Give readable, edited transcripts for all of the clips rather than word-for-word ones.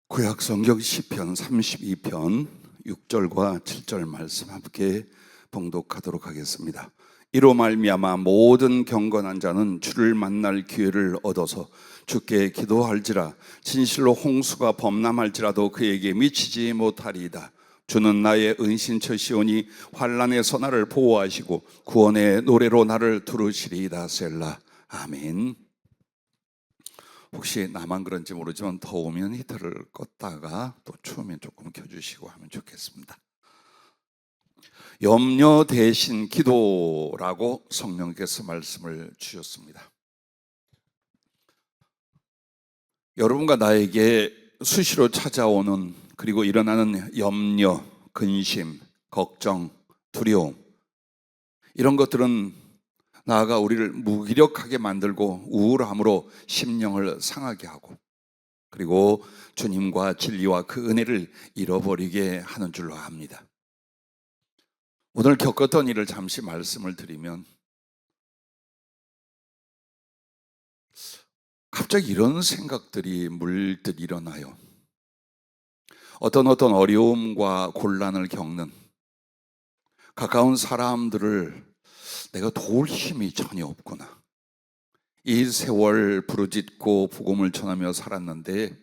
구약 성경 시편 32편 6절과 7절 말씀 함께 봉독하도록 하겠습니다. 이로 말미암아 모든 경건한 자는 주를 만날 기회를 얻어서 주께 기도할지라. 진실로 홍수가 범람할지라도 그에게 미치지 못하리이다. 주는 나의 은신처시오니 환난에서 나를 보호하시고 구원의 노래로 나를 두르시리이다. 셀라. 아멘. 혹시 나만 그런지 모르지만 더우면 히터를 껐다가 또 추우면 조금 켜주시고 하면 좋겠습니다. 염려 대신 기도라고 성령께서 말씀을 주셨습니다. 여러분과 나에게 수시로 찾아오는 그리고 일어나는 염려, 근심, 걱정, 두려움, 이런 것들은 나아가 우리를 무기력하게 만들고 우울함으로 심령을 상하게 하고, 그리고 주님과 진리와 그 은혜를 잃어버리게 하는 줄로 압니다. 오늘 겪었던 일을 잠시 말씀을 드리면, 갑자기 이런 생각들이 물들 일어나요. 어떤 어려움과 곤란을 겪는 가까운 사람들을 내가 도울 힘이 전혀 없구나. 이 세월 부르짖고 복음을 전하며 살았는데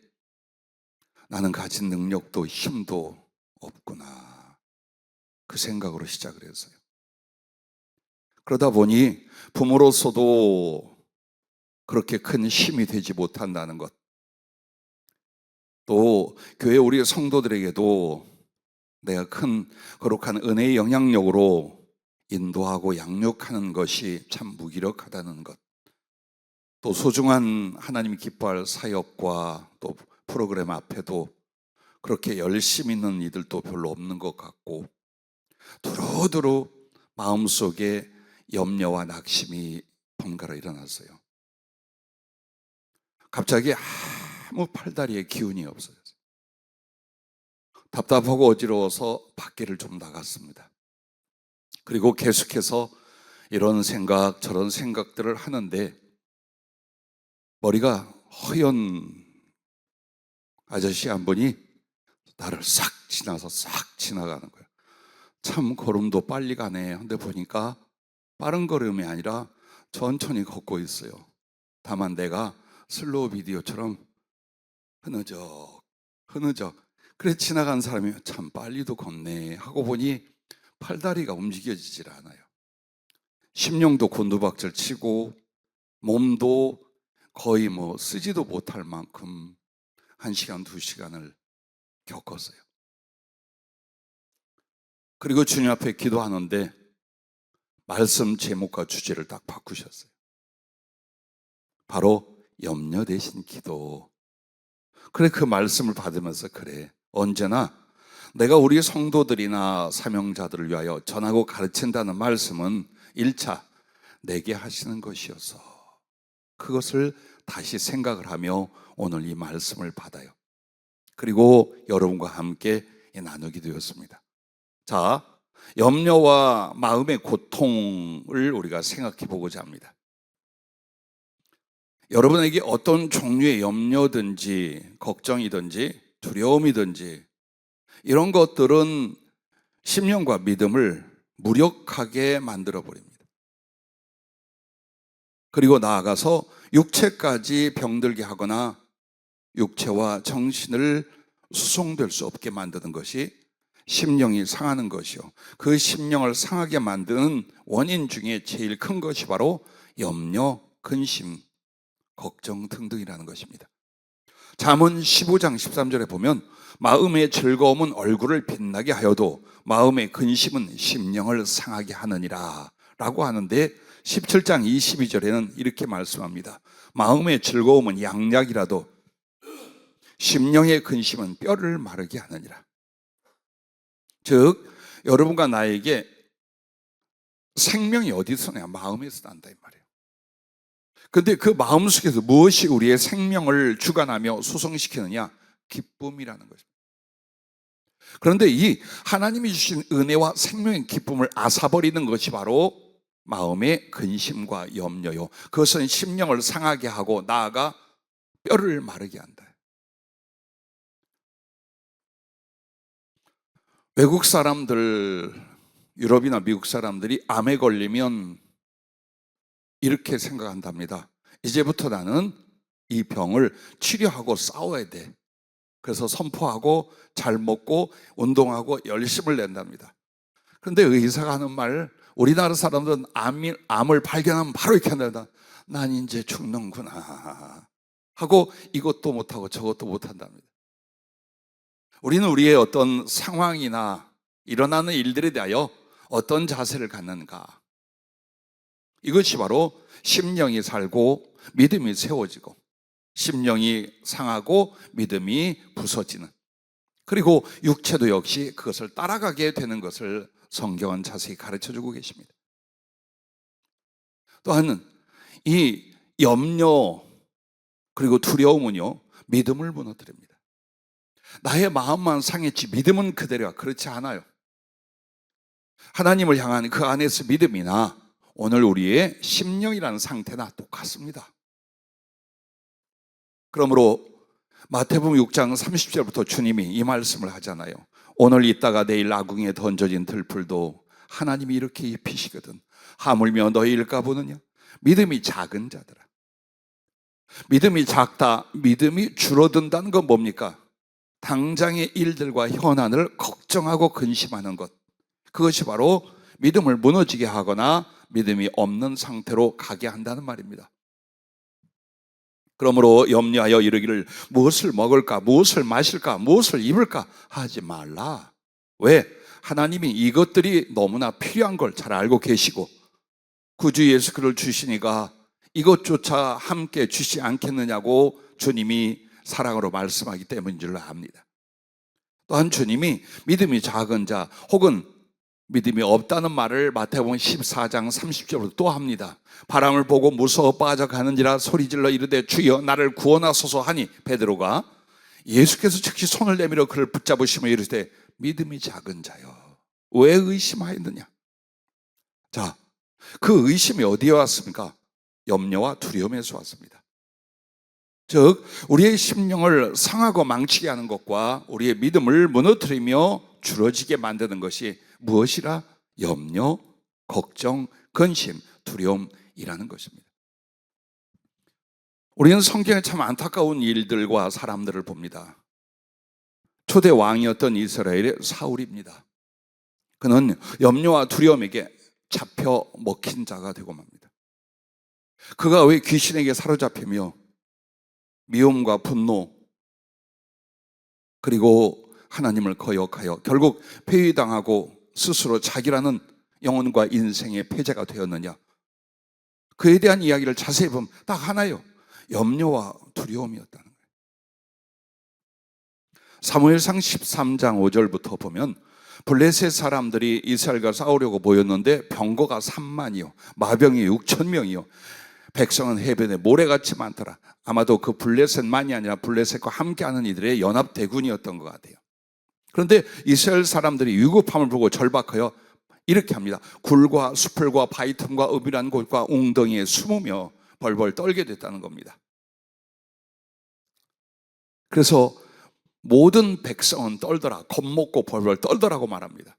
나는 가진 능력도 힘도 없구나. 그 생각으로 시작을 했어요. 그러다 보니 부모로서도 그렇게 큰 힘이 되지 못한다는 것, 또 교회 우리 성도들에게도 내가 큰 거룩한 은혜의 영향력으로 인도하고 양육하는 것이 참 무기력하다는 것, 또 소중한 하나님이 기뻐할 사역과 또 프로그램 앞에도 그렇게 열심히 있는 이들도 별로 없는 것 같고, 두루두루 마음속에 염려와 낙심이 번갈아 일어났어요. 갑자기 아무 팔다리에 기운이 없어졌어요. 답답하고 어지러워서 밖에를 좀 나갔습니다. 그리고 계속해서 이런 생각 저런 생각들을 하는데 머리가 허연 아저씨 한 분이 나를 싹 지나서 싹 지나가는 거예요. 참 걸음도 빨리 가네. 근데 보니까 빠른 걸음이 아니라 천천히 걷고 있어요. 다만 내가 슬로우 비디오처럼 흐느적 그래 지나간 사람이 참 빨리도 걷네 하고 보니 팔다리가 움직여지질 않아요. 심령도 곤두박질 치고 몸도 거의 쓰지도 못할 만큼 1시간, 2시간을 겪었어요. 그리고 주님 앞에 기도하는데 말씀 제목과 주제를 딱 바꾸셨어요. 바로 염려 대신 기도. 그래, 그 말씀을 받으면서 그래, 언제나 내가 우리 성도들이나 사명자들을 위하여 전하고 가르친다는 말씀은 1차 내게 하시는 것이어서 그것을 다시 생각을 하며 오늘 이 말씀을 받아요. 그리고 여러분과 함께 나누게 되었습니다. 자, 염려와 마음의 고통을 우리가 생각해 보고자 합니다. 여러분에게 어떤 종류의 염려든지 걱정이든지 두려움이든지 이런 것들은 심령과 믿음을 무력하게 만들어 버립니다. 그리고 나아가서 육체까지 병들게 하거나 육체와 정신을 수송될 수 없게 만드는 것이 심령이 상하는 것이요, 그 심령을 상하게 만드는 원인 중에 제일 큰 것이 바로 염려, 근심, 걱정 등등이라는 것입니다. 잠언 15장 13절에 보면 마음의 즐거움은 얼굴을 빛나게 하여도 마음의 근심은 심령을 상하게 하느니라 라고 하는데, 17장 22절에는 이렇게 말씀합니다. 마음의 즐거움은 양약이라도 심령의 근심은 뼈를 마르게 하느니라. 즉 여러분과 나에게 생명이 어디서 나냐? 마음에서 난다 이 말이에요. 근데 그 마음속에서 무엇이 우리의 생명을 주관하며 수성시키느냐? 기쁨이라는 것입니다. 그런데 이 하나님이 주신 은혜와 생명의 기쁨을 앗아버리는 것이 바로 마음의 근심과 염려요. 그것은 심령을 상하게 하고 나아가 뼈를 마르게 한다. 외국 사람들, 유럽이나 미국 사람들이 암에 걸리면 이렇게 생각한답니다. 이제부터 나는 이 병을 치료하고 싸워야 돼. 그래서 선포하고 잘 먹고 운동하고 열심을 낸답니다. 그런데 의사가 하는 말, 우리나라 사람들은 암을 발견하면 바로 이렇게 한다. 난 이제 죽는구나 하고 이것도 못하고 저것도 못한답니다. 우리는 우리의 어떤 상황이나 일어나는 일들에 대하여 어떤 자세를 갖는가, 이것이 바로 심령이 살고 믿음이 세워지고 심령이 상하고 믿음이 부서지는, 그리고 육체도 역시 그것을 따라가게 되는 것을 성경은 자세히 가르쳐주고 계십니다. 또한 이 염려 그리고 두려움은요, 믿음을 무너뜨립니다. 나의 마음만 상했지 믿음은 그대로야. 그렇지 않아요. 하나님을 향한 그 안에서 믿음이나 오늘 우리의 심령이라는 상태나 똑같습니다. 그러므로 마태복음 6장 30절부터 주님이 이 말씀을 하잖아요. 오늘 있다가 내일 아궁이에 던져진 들풀도 하나님이 이렇게 입히시거든. 하물며 너희 일까 보느냐? 믿음이 작은 자들아. 믿음이 작다, 믿음이 줄어든다는 건 뭡니까? 당장의 일들과 현안을 걱정하고 근심하는 것, 그것이 바로 믿음을 무너지게 하거나 믿음이 없는 상태로 가게 한다는 말입니다. 그러므로 염려하여 이르기를 무엇을 먹을까, 무엇을 마실까, 무엇을 입을까 하지 말라. 왜? 하나님이 이것들이 너무나 필요한 걸 잘 알고 계시고 구주 예수 그를 주시니까 이것조차 함께 주시 않겠느냐고 주님이 사랑으로 말씀하기 때문인 줄로 압니다. 또한 주님이 믿음이 작은 자 혹은 믿음이 없다는 말을 마태복음 14장 30절로 또 합니다. 바람을 보고 무서워 빠져가는지라 소리질러 이르되 주여 나를 구원하소서 하니 베드로가 예수께서 즉시 손을 내밀어 그를 붙잡으시며 이르되 믿음이 작은 자여 왜 의심하였느냐. 자, 그 의심이 어디에 왔습니까? 염려와 두려움에서 왔습니다. 즉 우리의 심령을 상하고 망치게 하는 것과 우리의 믿음을 무너뜨리며 줄어지게 만드는 것이 무엇이라? 염려, 걱정, 근심, 두려움이라는 것입니다. 우리는 성경에 참 안타까운 일들과 사람들을 봅니다. 초대 왕이었던 이스라엘의 사울입니다. 그는 염려와 두려움에게 잡혀 먹힌 자가 되고 맙니다. 그가 왜 귀신에게 사로잡히며 미움과 분노 그리고 하나님을 거역하여 결국 폐위당하고 스스로 자기라는 영혼과 인생의 패자가 되었느냐. 그에 대한 이야기를 자세히 보면 딱 하나요. 염려와 두려움이었다는 거예요. 사무엘상 13장 5절부터 보면 블레셋 사람들이 이스라엘과 싸우려고 모였는데 병거가 3만이요 마병이 6천 명이요 백성은 해변에 모래같이 많더라. 아마도 그 블레셋만이 아니라 블레셋과 함께하는 이들의 연합대군이었던 것 같아요. 그런데 이스라엘 사람들이 위급함을 보고 절박하여 이렇게 합니다. 굴과 수풀과 바위 틈과 음이란 곳과 웅덩이에 숨으며 벌벌 떨게 됐다는 겁니다. 그래서 모든 백성은 떨더라, 겁먹고 벌벌 떨더라고 말합니다.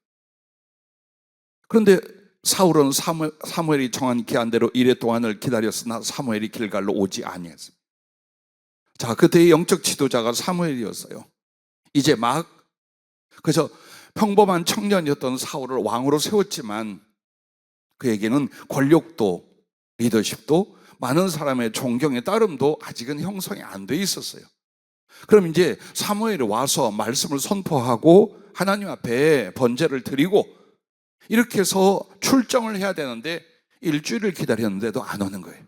그런데 사울은 사무엘이 정한 기한대로 이레 동안을 기다렸으나 사무엘이 길갈로 오지 아니했습니다. 자, 그때의 영적 지도자가 사무엘이었어요. 이제 막 그래서 평범한 청년이었던 사울을 왕으로 세웠지만 그에게는 권력도 리더십도 많은 사람의 존경의 따름도 아직은 형성이 안 돼 있었어요. 그럼 이제 사무엘이 와서 말씀을 선포하고 하나님 앞에 번제를 드리고 이렇게 해서 출정을 해야 되는데 일주일을 기다렸는데도 안 오는 거예요.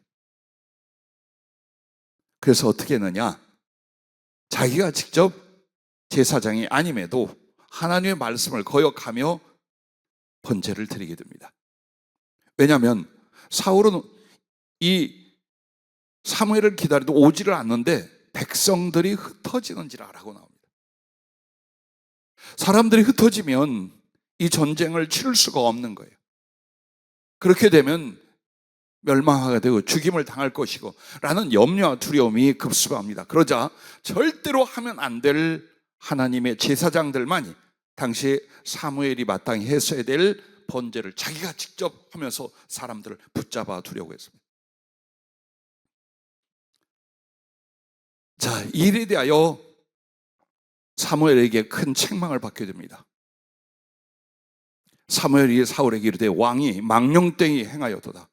그래서 어떻게 했느냐? 자기가 직접 제사장이 아님에도 하나님의 말씀을 거역하며 번제를 드리게 됩니다. 왜냐하면 사울은 이 사무엘을 기다려도 오지를 않는데 백성들이 흩어지는지라라고 나옵니다. 사람들이 흩어지면 이 전쟁을 치를 수가 없는 거예요. 그렇게 되면 멸망하게 되고 죽임을 당할 것이고 라는 염려와 두려움이 급습합니다. 그러자 절대로 하면 안 될 하나님의 제사장들만이 당시 사무엘이 마땅히 했어야 될 번제를 자기가 직접 하면서 사람들을 붙잡아 두려고 했습니다. 자, 이 일에 대하여 사무엘에게 큰 책망을 받게 됩니다. 사무엘이 사울에게 이르되 왕이 망령되이 행하였도다.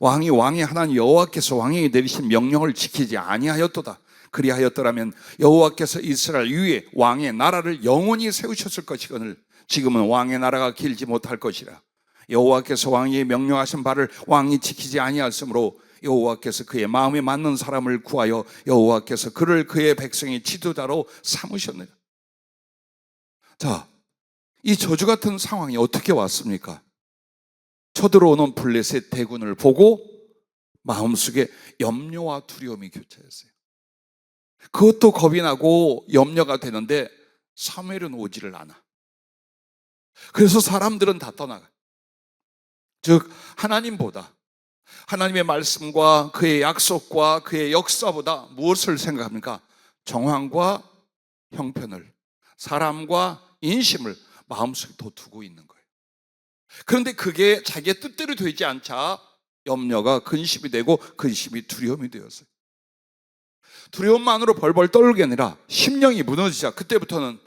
왕이 하나님 여호와께서 왕에게 내리신 명령을 지키지 아니하였도다. 그리하였더라면 여호와께서 이스라엘 위에 왕의 나라를 영원히 세우셨을 것이거늘 지금은 왕의 나라가 길지 못할 것이라. 여호와께서 왕에게 명령하신 바를 왕이 지키지 아니하였으므로 여호와께서 그의 마음에 맞는 사람을 구하여 여호와께서 그를 그의 백성의 지도자로 삼으셨느니라. 자, 이 저주 같은 상황이 어떻게 왔습니까? 쳐들어오는 블레셋 대군을 보고 마음속에 염려와 두려움이 교차했어요. 그것도 겁이 나고 염려가 되는데 사무엘은 오지를 않아. 그래서 사람들은 다 떠나가. 즉 하나님보다, 하나님의 말씀과 그의 약속과 그의 역사보다 무엇을 생각합니까? 정황과 형편을, 사람과 인심을 마음속에 더 두고 있는 거예요. 그런데 그게 자기의 뜻대로 되지 않자 염려가 근심이 되고 근심이 두려움이 되었어요. 두려움만으로 벌벌 떨게 게 아니라 심령이 무너지자 그때부터는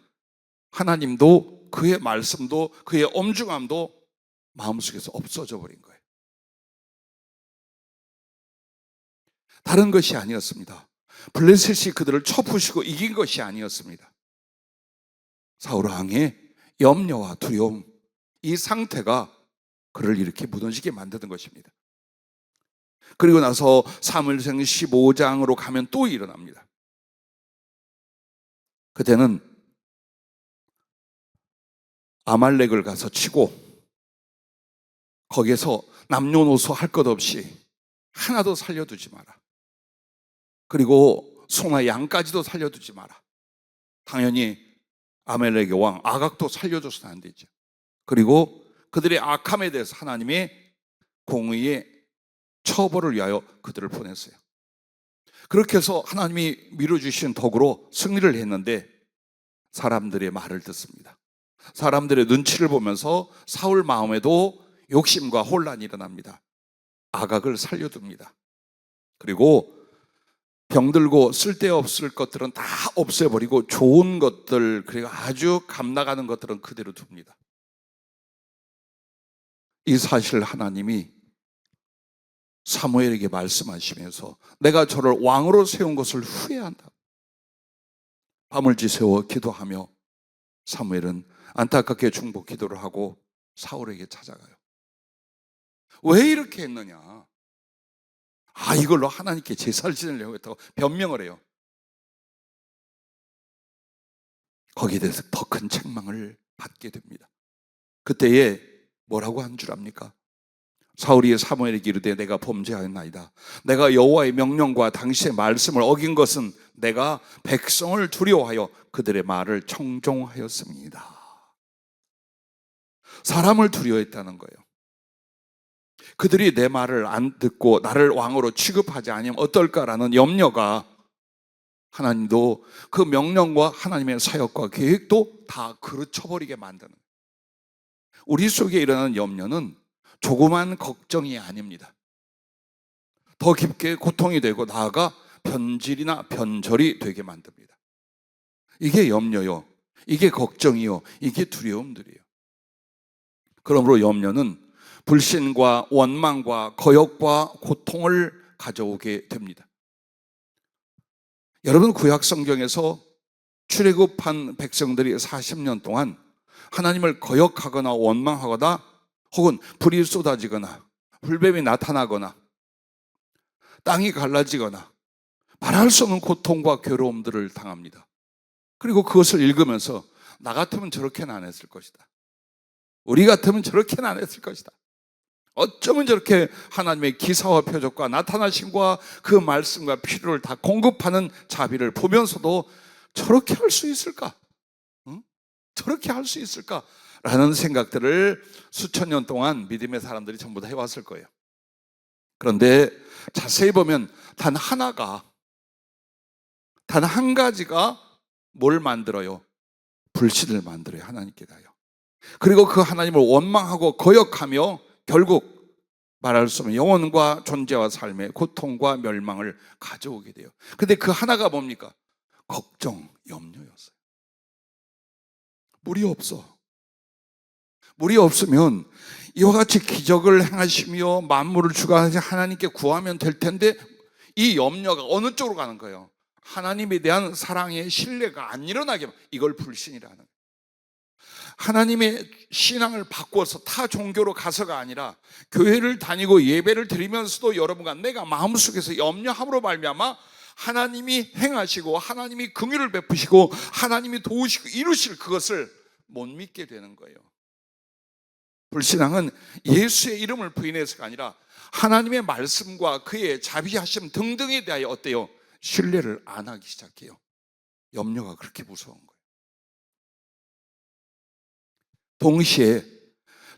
하나님도 그의 말씀도 그의 엄중함도 마음속에서 없어져 버린 거예요. 다른 것이 아니었습니다. 블레셋이 그들을 쳐부시고 이긴 것이 아니었습니다. 사울 왕의 염려와 두려움, 이 상태가 그를 이렇게 무너지게 만드는 것입니다. 그리고 나서 사무엘상 15장으로 가면 또 일어납니다. 그때는 아말렉을 가서 치고 거기에서 남녀노소 할 것 없이 하나도 살려두지 마라. 그리고 소나 양까지도 살려두지 마라. 당연히 아말렉의 왕 아각도 살려줘서는 안 되죠. 그리고 그들의 악함에 대해서 하나님의 공의의 처벌을 위하여 그들을 보냈어요. 그렇게 해서 하나님이 미뤄주신 덕으로 승리를 했는데 사람들의 말을 듣습니다. 사람들의 눈치를 보면서 사울 마음에도 욕심과 혼란이 일어납니다. 아각을 살려둡니다. 그리고 병들고 쓸데없을 것들은 다 없애버리고 좋은 것들, 그리고 아주 값나가는 것들은 그대로 둡니다. 이 사실을 하나님이 사무엘에게 말씀하시면서 내가 저를 왕으로 세운 것을 후회한다. 밤을 지새워 기도하며 사무엘은 안타깝게 중보 기도를 하고 사울에게 찾아가요. 왜 이렇게 했느냐? 이걸로 하나님께 제사를 지내려고 했다고 변명을 해요. 거기에 대해서 더 큰 책망을 받게 됩니다. 그때에 뭐라고 한 줄 압니까? 사울이 사무엘에게 이르되 내가 범죄하였나이다. 내가 여호와의 명령과 당신의 말씀을 어긴 것은 내가 백성을 두려워하여 그들의 말을 청종하였습니다. 사람을 두려워했다는 거예요. 그들이 내 말을 안 듣고 나를 왕으로 취급하지 않으면 어떨까라는 염려가 하나님도 그 명령과 하나님의 사역과 계획도 다 그르쳐버리게 만드는 거예요. 우리 속에 일어나는 염려는 조그만 걱정이 아닙니다. 더 깊게 고통이 되고 나아가 변질이나 변절이 되게 만듭니다. 이게 염려요. 이게 걱정이요. 이게 두려움들이에요. 그러므로 염려는 불신과 원망과 거역과 고통을 가져오게 됩니다. 여러분, 구약 성경에서 출애굽한 백성들이 40년 동안 하나님을 거역하거나 원망하거나 혹은 불이 쏟아지거나 불뱀이 나타나거나 땅이 갈라지거나 말할 수 없는 고통과 괴로움들을 당합니다. 그리고 그것을 읽으면서 나 같으면 저렇게는 안 했을 것이다. 우리 같으면 저렇게는 안 했을 것이다. 어쩌면 저렇게 하나님의 기사와 표적과 나타나심과 그 말씀과 필요를 다 공급하는 자비를 보면서도 저렇게 할 수 있을까? 응? 저렇게 할 수 있을까? 라는 생각들을 수천 년 동안 믿음의 사람들이 전부 다 해왔을 거예요. 그런데 자세히 보면 단 한 가지가 뭘 만들어요? 불신을 만들어요. 하나님께 대하여. 그리고 그 하나님을 원망하고 거역하며 결국 말할 수 없는 영혼과 존재와 삶의 고통과 멸망을 가져오게 돼요. 근데 그 하나가 뭡니까? 걱정, 염려였어요. 물이 없어. 물이 없으면 이와 같이 기적을 행하시며 만물을 주관하신 하나님께 구하면 될 텐데 이 염려가 어느 쪽으로 가는 거예요? 하나님에 대한 사랑의 신뢰가 안 일어나게, 이걸 불신이라는 거예요. 하나님의 신앙을 바꿔서 타 종교로 가서가 아니라 교회를 다니고 예배를 드리면서도 여러분과 내가 마음속에서 염려함으로 말미암아 하나님이 행하시고 하나님이 긍휼을 베푸시고 하나님이 도우시고 이루실 그것을 못 믿게 되는 거예요. 불신앙은 예수의 이름을 부인해서가 아니라 하나님의 말씀과 그의 자비하심 등등에 대하여 어때요? 신뢰를 안 하기 시작해요. 염려가 그렇게 무서운 거예요. 동시에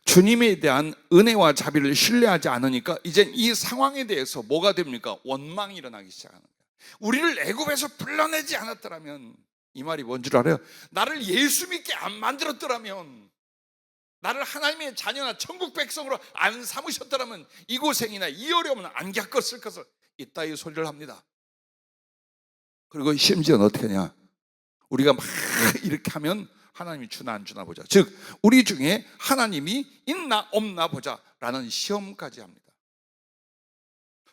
주님에 대한 은혜와 자비를 신뢰하지 않으니까 이제 이 상황에 대해서 뭐가 됩니까? 원망이 일어나기 시작하는 거예요. 우리를 애굽에서 불러내지 않았더라면, 이 말이 뭔 줄 알아요? 나를 예수 믿게 안 만들었더라면, 나를 하나님의 자녀나 천국 백성으로 안 삼으셨더라면 이 고생이나 이 어려움은 안 겪었을 것을 이따위 소리를 합니다. 그리고 심지어는 어떻게 하냐? 우리가 막 이렇게 하면 하나님이 주나 안 주나 보자. 즉 우리 중에 하나님이 있나 없나 보자 라는 시험까지 합니다.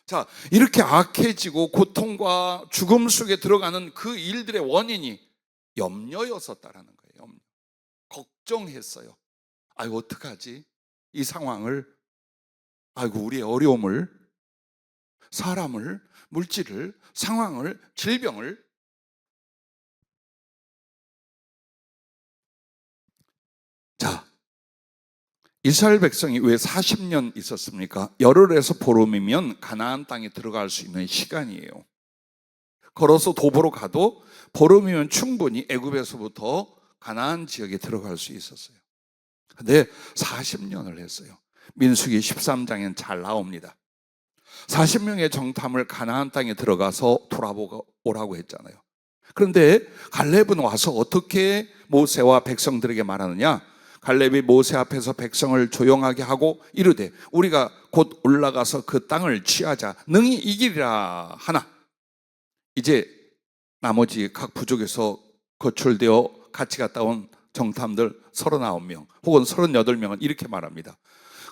자, 이렇게 악해지고 고통과 죽음 속에 들어가는 그 일들의 원인이 염려였었다라는 거예요. 염려. 걱정했어요. 아이고 어떡하지? 이 상황을, 아이고 우리의 어려움을, 사람을, 물질을, 상황을, 질병을. 자, 이스라엘 백성이 왜 40년 있었습니까? 열흘에서 보름이면 가나안 땅에 들어갈 수 있는 시간이에요. 걸어서 도보로 가도 보름이면 충분히 애굽에서부터 가나안 지역에 들어갈 수 있었어요. 근데 40년을 했어요. 민수기 13장엔 잘 나옵니다. 40명의 정탐을 가나안 땅에 들어가서 돌아오라고 했잖아요. 그런데 갈렙은 와서 어떻게 모세와 백성들에게 말하느냐? 갈렙이 모세 앞에서 백성을 조용하게 하고 이르되 우리가 곧 올라가서 그 땅을 취하자 능히 이기리라 하나. 이제 나머지 각 부족에서 거출되어 같이 갔다 온 정탐들 39명 혹은 38명은 이렇게 말합니다.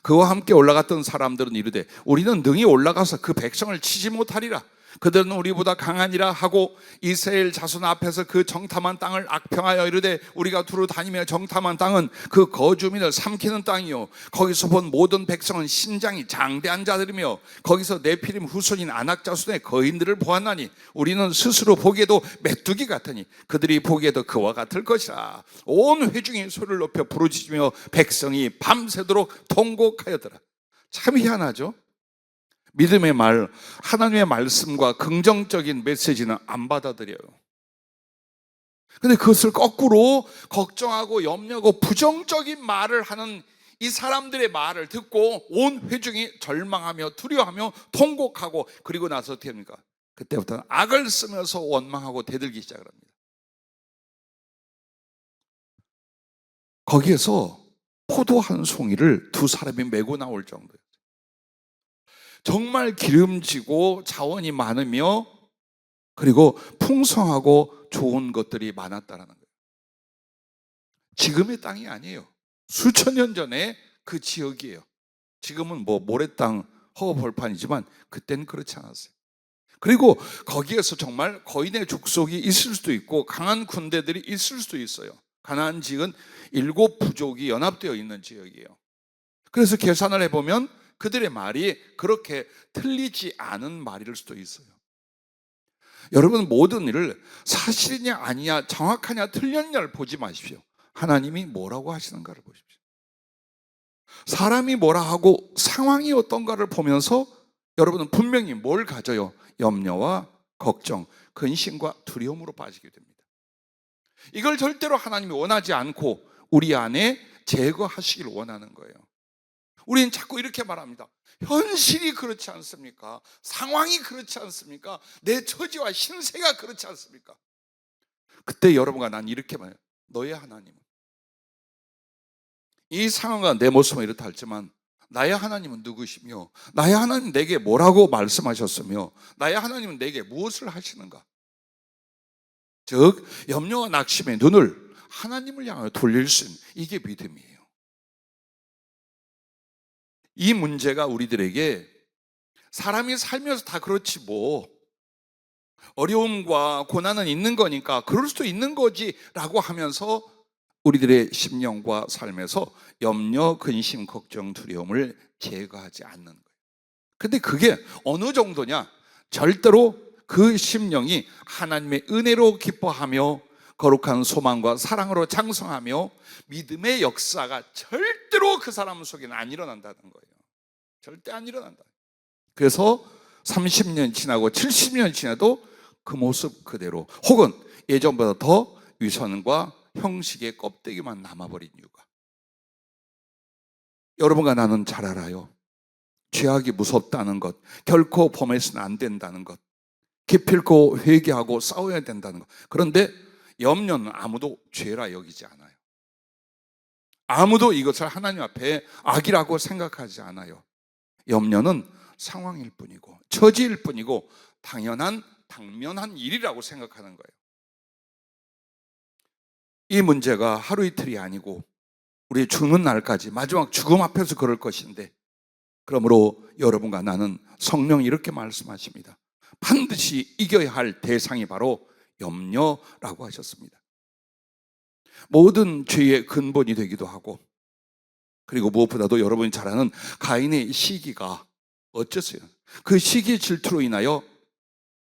그와 함께 올라갔던 사람들은 이르되 우리는 능히 올라가서 그 백성을 치지 못하리라. 그들은 우리보다 강하니라 하고 이스라엘 자손 앞에서 그 정탐한 땅을 악평하여 이르되 우리가 두루 다니며 정탐한 땅은 그 거주민을 삼키는 땅이요 거기서 본 모든 백성은 신장이 장대한 자들이며 거기서 네피림 후손인 아낙 자손의 거인들을 보았나니 우리는 스스로 보기에도 메뚜기 같으니 그들이 보기에도 그와 같을 것이라. 온 회중이 소리를 높여 부르짖으며 백성이 밤새도록 통곡하였더라. 참 희한하죠? 믿음의 말, 하나님의 말씀과 긍정적인 메시지는 안 받아들여요. 근데 그것을 거꾸로 걱정하고 염려하고 부정적인 말을 하는 이 사람들의 말을 듣고 온 회중이 절망하며 두려워하며 통곡하고 그리고 나서 어떻게 합니까? 그때부터는 악을 쓰면서 원망하고 대들기 시작을 합니다. 거기에서 포도 한 송이를 두 사람이 메고 나올 정도예요. 정말 기름지고 자원이 많으며 그리고 풍성하고 좋은 것들이 많았다는 거예요. 지금의 땅이 아니에요. 수천 년 전에 그 지역이에요. 지금은 뭐 모래땅 허허벌판이지만 그때는 그렇지 않았어요. 그리고 거기에서 정말 거인의 족속이 있을 수도 있고 강한 군대들이 있을 수도 있어요. 가나안 지역은 7 부족이 연합되어 있는 지역이에요. 그래서 계산을 해보면 그들의 말이 그렇게 틀리지 않은 말일 수도 있어요. 여러분 모든 일을 사실이냐 아니냐 정확하냐 틀렸냐를 보지 마십시오. 하나님이 뭐라고 하시는가를 보십시오. 사람이 뭐라 하고 상황이 어떤가를 보면서 여러분은 분명히 뭘 가져요? 염려와 걱정, 근심과 두려움으로 빠지게 됩니다. 이걸 절대로 하나님이 원하지 않고 우리 안에 제거하시길 원하는 거예요. 우리는 자꾸 이렇게 말합니다. 현실이 그렇지 않습니까? 상황이 그렇지 않습니까? 내 처지와 신세가 그렇지 않습니까? 그때 여러분과 난 이렇게 말해요. 너의 하나님은, 이 상황과 내 모습은 이렇다 할지만 나의 하나님은 누구시며 나의 하나님 내게 뭐라고 말씀하셨으며 나의 하나님은 내게 무엇을 하시는가? 즉 염려와 낙심의 눈을 하나님을 향하여 돌릴 수 있는, 이게 믿음이에요. 이 문제가 우리들에게 사람이 살면서 다 그렇지 뭐, 어려움과 고난은 있는 거니까 그럴 수도 있는 거지 라고 하면서 우리들의 심령과 삶에서 염려, 근심, 걱정, 두려움을 제거하지 않는 거예요. 근데 그게 어느 정도냐? 절대로 그 심령이 하나님의 은혜로 기뻐하며 거룩한 소망과 사랑으로 장성하며 믿음의 역사가 절대로 그 사람 속에는 안 일어난다는 거예요. 절대 안 일어난다. 그래서 30년 지나고 70년 지나도 그 모습 그대로, 혹은 예전보다 더 위선과 형식의 껍데기만 남아버린 이유가, 여러분과 나는 잘 알아요. 죄악이 무섭다는 것, 결코 범해서는 안 된다는 것, 기필코 회개하고 싸워야 된다는 것. 그런데 염려는 아무도 죄라 여기지 않아요. 아무도 이것을 하나님 앞에 악이라고 생각하지 않아요. 염려는 상황일 뿐이고 처지일 뿐이고 당면한 일이라고 생각하는 거예요. 이 문제가 하루 이틀이 아니고 우리 죽는 날까지, 마지막 죽음 앞에서 그럴 것인데, 그러므로 여러분과 나는, 성령이 이렇게 말씀하십니다. 반드시 이겨야 할 대상이 바로 염려라고 하셨습니다. 모든 죄의 근본이 되기도 하고, 그리고 무엇보다도 여러분이 잘 아는 가인의 시기가 어째서요? 그 시기 질투로 인하여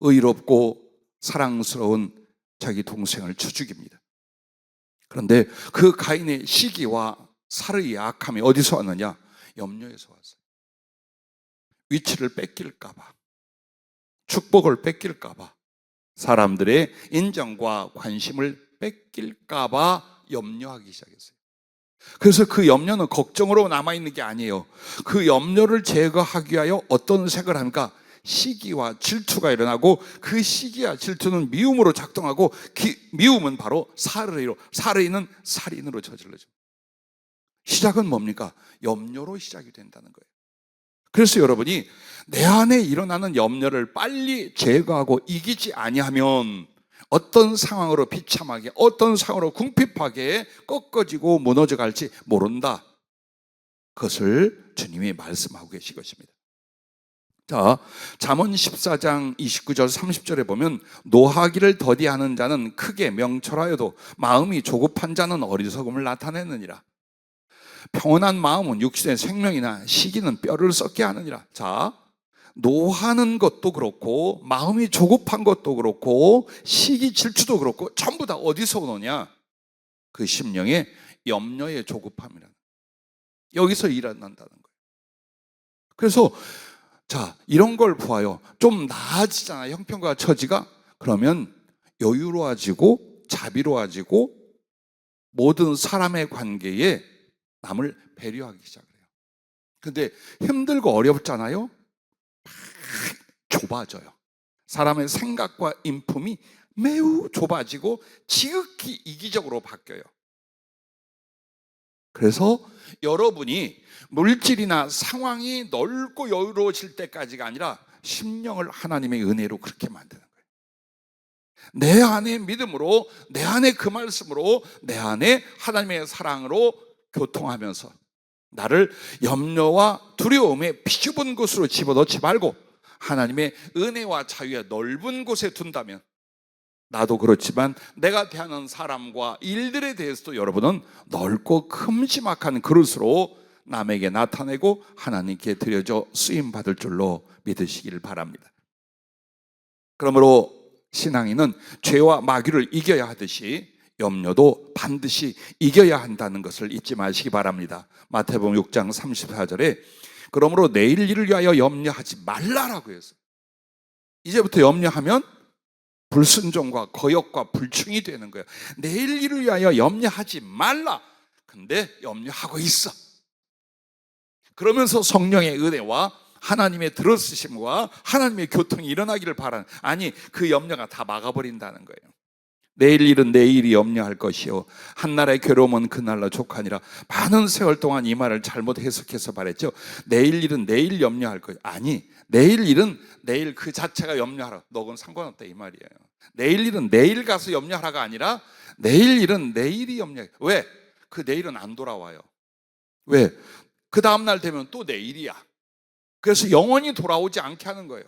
의롭고 사랑스러운 자기 동생을 쳐 죽입니다. 그런데 그 가인의 시기와 살의 악함이 어디서 왔느냐? 염려에서 왔어요. 위치를 뺏길까봐, 축복을 뺏길까봐, 사람들의 인정과 관심을 뺏길까봐 염려하기 시작했어요. 그래서 그 염려는 걱정으로 남아있는 게 아니에요. 그 염려를 제거하기 위하여 어떤 생각을 합니까? 시기와 질투가 일어나고, 그 시기와 질투는 미움으로 작동하고, 미움은 바로 살의는 살인으로 저질러져. 시작은 뭡니까? 염려로 시작이 된다는 거예요. 그래서 여러분이 내 안에 일어나는 염려를 빨리 제거하고 이기지 아니하면 어떤 상황으로 비참하게, 어떤 상황으로 궁핍하게 꺾어지고 무너져 갈지 모른다. 그것을 주님이 말씀하고 계신 것입니다. 자, 잠언 14장 29절 30절에 보면, 노하기를 더디하는 자는 크게 명철하여도 마음이 조급한 자는 어리석음을 나타내느니라. 평온한 마음은 육신의 생명이나 시기는 뼈를 썩게 하느니라. 자, 노하는 것도 그렇고 마음이 조급한 것도 그렇고 시기 질투도 그렇고 전부 다 어디서 오느냐? 그 심령의 염려의 조급함이라는, 여기서 일어난다는 거예요. 그래서 자, 이런 걸 보아요. 좀 나아지잖아요, 형편과 처지가. 그러면 여유로워지고 자비로워지고 모든 사람의 관계에 남을 배려하기 시작해요. 근데 힘들고 어렵잖아요. 좁아져요. 사람의 생각과 인품이 매우 좁아지고 지극히 이기적으로 바뀌어요. 그래서 여러분이 물질이나 상황이 넓고 여유로워질 때까지가 아니라 심령을 하나님의 은혜로 그렇게 만드는 거예요. 내 안의 믿음으로, 내 안의 그 말씀으로, 내 안의 하나님의 사랑으로 교통하면서 나를 염려와 두려움에 비좁은 곳으로 집어넣지 말고 하나님의 은혜와 자유의 넓은 곳에 둔다면, 나도 그렇지만 내가 대하는 사람과 일들에 대해서도 여러분은 넓고 큼지막한 그릇으로 남에게 나타내고 하나님께 드려져 쓰임받을 줄로 믿으시길 바랍니다. 그러므로 신앙인은 죄와 마귀를 이겨야 하듯이 염려도 반드시 이겨야 한다는 것을 잊지 마시기 바랍니다. 마태복음 6장 34절에 그러므로 내일 일을 위하여 염려하지 말라라고 했어요. 이제부터 염려하면 불순종과 거역과 불충이 되는 거예요. 내일 일을 위하여 염려하지 말라. 근데 염려하고 있어. 그러면서 성령의 은혜와 하나님의 들어쓰심과 하나님의 교통이 일어나기를 바라는, 아니 그 염려가 다 막아버린다는 거예요. 내일 일은 내일이 염려할 것이요 한날의 괴로움은 그날로 족하니라. 많은 세월 동안 이 말을 잘못 해석해서 말했죠. 내일 일은 내일 염려할 것이 아니, 내일 일은 내일 그 자체가 염려하라. 너건 상관없다 이 말이에요. 내일 일은 내일 가서 염려하라가 아니라 내일 일은 내일이 염려해. 왜? 그 내일은 안 돌아와요. 왜? 그 다음날 되면 또 내일이야. 그래서 영원히 돌아오지 않게 하는 거예요.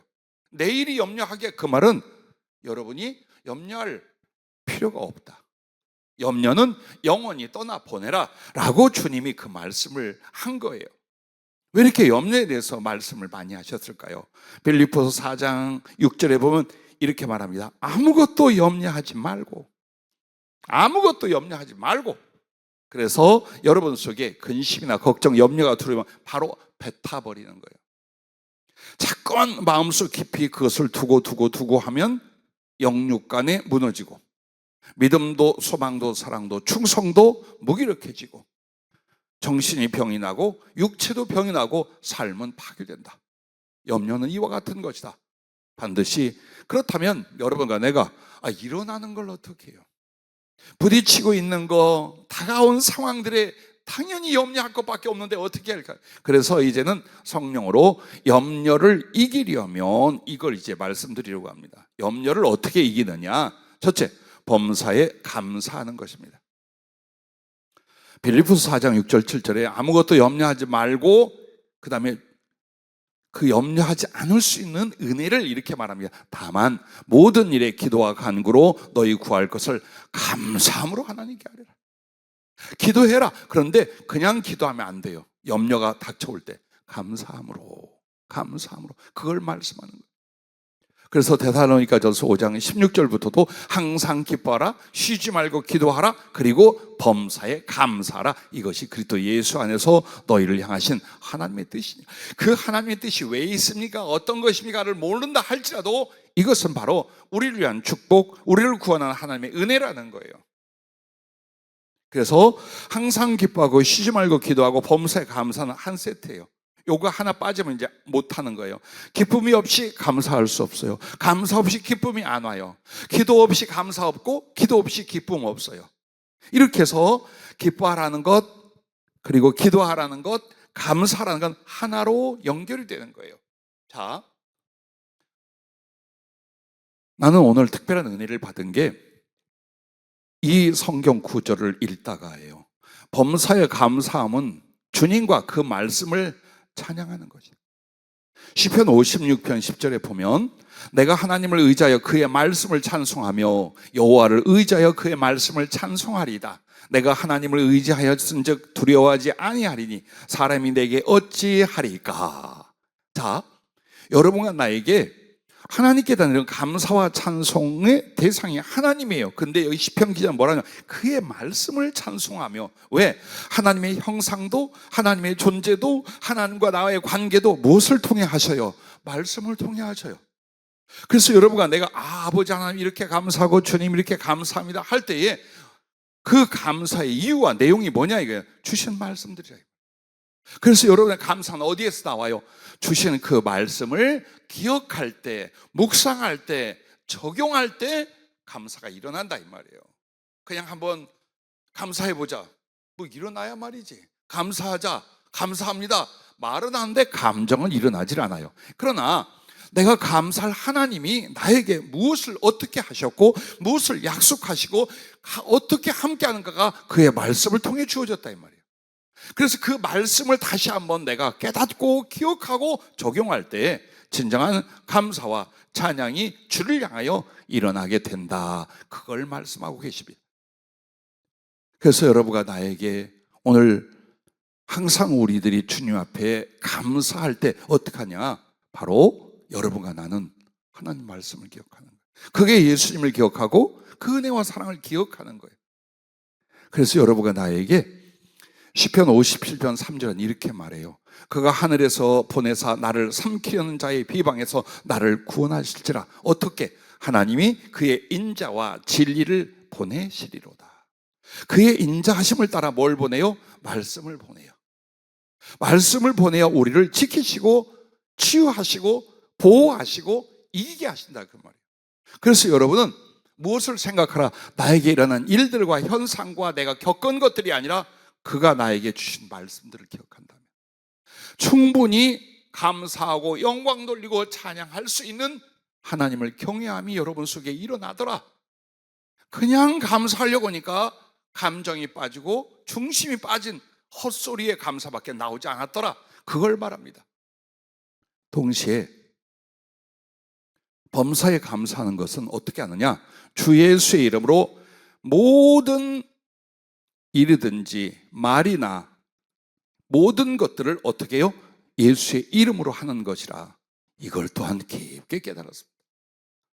내일이 염려하게, 그 말은 여러분이 염려할 필요가 없다. 염려는 영원히 떠나보내라 라고 주님이 그 말씀을 한 거예요. 왜 이렇게 염려에 대해서 말씀을 많이 하셨을까요? 빌립보서 4장 6절에 보면 이렇게 말합니다. 아무것도 염려하지 말고, 아무것도 염려하지 말고. 그래서 여러분 속에 근심이나 걱정, 염려가 들어오면 바로 뱉어버리는 거예요. 자꾸만 마음속 깊이 그것을 두고 하면 영육간에 무너지고, 믿음도 소망도 사랑도 충성도 무기력해지고, 정신이 병이 나고 육체도 병이 나고 삶은 파괴된다. 염려는 이와 같은 것이다. 반드시. 그렇다면 여러분과 내가 일어나는 걸 어떻게 해요? 부딪히고 있는 거, 다가온 상황들에 당연히 염려할 것밖에 없는데 어떻게 할까요? 그래서 이제는 성령으로 염려를 이기려면 이걸 이제 말씀드리려고 합니다. 염려를 어떻게 이기느냐? 첫째, 범사에 감사하는 것입니다. 빌립보서 4장 6절 7절에 아무것도 염려하지 말고, 그 다음에 그 염려하지 않을 수 있는 은혜를 이렇게 말합니다. 다만 모든 일에 기도와 간구로 너희 구할 것을 감사함으로 하나님께 아뢰라. 기도해라. 그런데 그냥 기도하면 안 돼요. 염려가 닥쳐올 때 감사함으로 그걸 말씀하는 거예요. 그래서 데살로니가전서 5장 16절부터도 항상 기뻐하라, 쉬지 말고 기도하라, 그리고 범사에 감사하라. 이것이 그리스도 예수 안에서 너희를 향하신 하나님의 뜻이니, 그 하나님의 뜻이 왜 있습니까? 어떤 것입니까를 모른다 할지라도 이것은 바로 우리를 위한 축복, 우리를 구원하는 하나님의 은혜라는 거예요. 그래서 항상 기뻐하고 쉬지 말고 기도하고 범사에 감사는 한 세트예요. 요거 하나 빠지면 이제 못하는 거예요. 기쁨이 없이 감사할 수 없어요. 감사 없이 기쁨이 안 와요. 기도 없이 감사 없고 기도 없이 기쁨 없어요. 이렇게 해서 기뻐하라는 것, 그리고 기도하라는 것, 감사하라는 건 하나로 연결이 되는 거예요. 자, 나는 오늘 특별한 은혜를 받은 게 이 성경 구절을 읽다가예요. 범사에 감사함은 주님과 그 말씀을 찬양하는 거지. 시편 56편 10절에 보면 내가 하나님을 의지하여 그의 말씀을 찬송하며 여호와를 의지하여 그의 말씀을 찬송하리다. 내가 하나님을 의지하였은즉 두려워하지 아니하리니 사람이 내게 어찌하리까. 자, 여러분과 나에게 하나님께 대한 감사와 찬송의 대상이 하나님이에요. 근데 여기 시편 기자는 뭐라냐? 그의 말씀을 찬송하며. 왜? 하나님의 형상도, 하나님의 존재도, 하나님과 나의 관계도 무엇을 통해 하셔요? 말씀을 통해 하셔요. 그래서 여러분과 내가 아버지 하나님 이렇게 감사하고 주님 이렇게 감사합니다 할 때에 그 감사의 이유와 내용이 뭐냐 이거예요. 주신 말씀들이에요. 그래서 여러분의 감사는 어디에서 나와요? 주시는 그 말씀을 기억할 때, 묵상할 때, 적용할 때 감사가 일어난다 이 말이에요. 그냥 한번 감사해보자, 뭐 일어나야 말이지. 감사하자, 감사합니다 말은 하는데 감정은 일어나질 않아요. 그러나 내가 감사할 하나님이 나에게 무엇을 어떻게 하셨고 무엇을 약속하시고 어떻게 함께하는가가 그의 말씀을 통해 주어졌다 이 말이에요. 그래서 그 말씀을 다시 한번 내가 깨닫고 기억하고 적용할 때 진정한 감사와 찬양이 주를 향하여 일어나게 된다. 그걸 말씀하고 계십니다. 그래서 여러분과 나에게 오늘 항상 우리들이 주님 앞에 감사할 때 어떻게 하냐? 바로 여러분과 나는 하나님 말씀을 기억하는 거예요. 그게 예수님을 기억하고 그 은혜와 사랑을 기억하는 거예요. 그래서 여러분과 나에게 시편 57편 3절은 이렇게 말해요. 그가 하늘에서 보내사 나를 삼키려는 자의 비방에서 나를 구원하실지라. 어떻게? 하나님이 그의 인자와 진리를 보내시리로다. 그의 인자하심을 따라 뭘 보내요? 말씀을 보내요. 말씀을 보내어 우리를 지키시고 치유하시고 보호하시고 이기게 하신다 그 말이에요. 그래서 여러분은 무엇을 생각하라? 나에게 일어난 일들과 현상과 내가 겪은 것들이 아니라 그가 나에게 주신 말씀들을 기억한다면 충분히 감사하고 영광 돌리고 찬양할 수 있는 하나님을 경외함이 여러분 속에 일어나더라. 그냥 감사하려고 하니까 감정이 빠지고 중심이 빠진 헛소리의 감사밖에 나오지 않았더라. 그걸 말합니다. 동시에 범사에 감사하는 것은 어떻게 하느냐? 주 예수의 이름으로 모든 일이든지 말이나 모든 것들을 어떻게 해요? 예수의 이름으로 하는 것이라. 이걸 또한 깊게 깨달았습니다.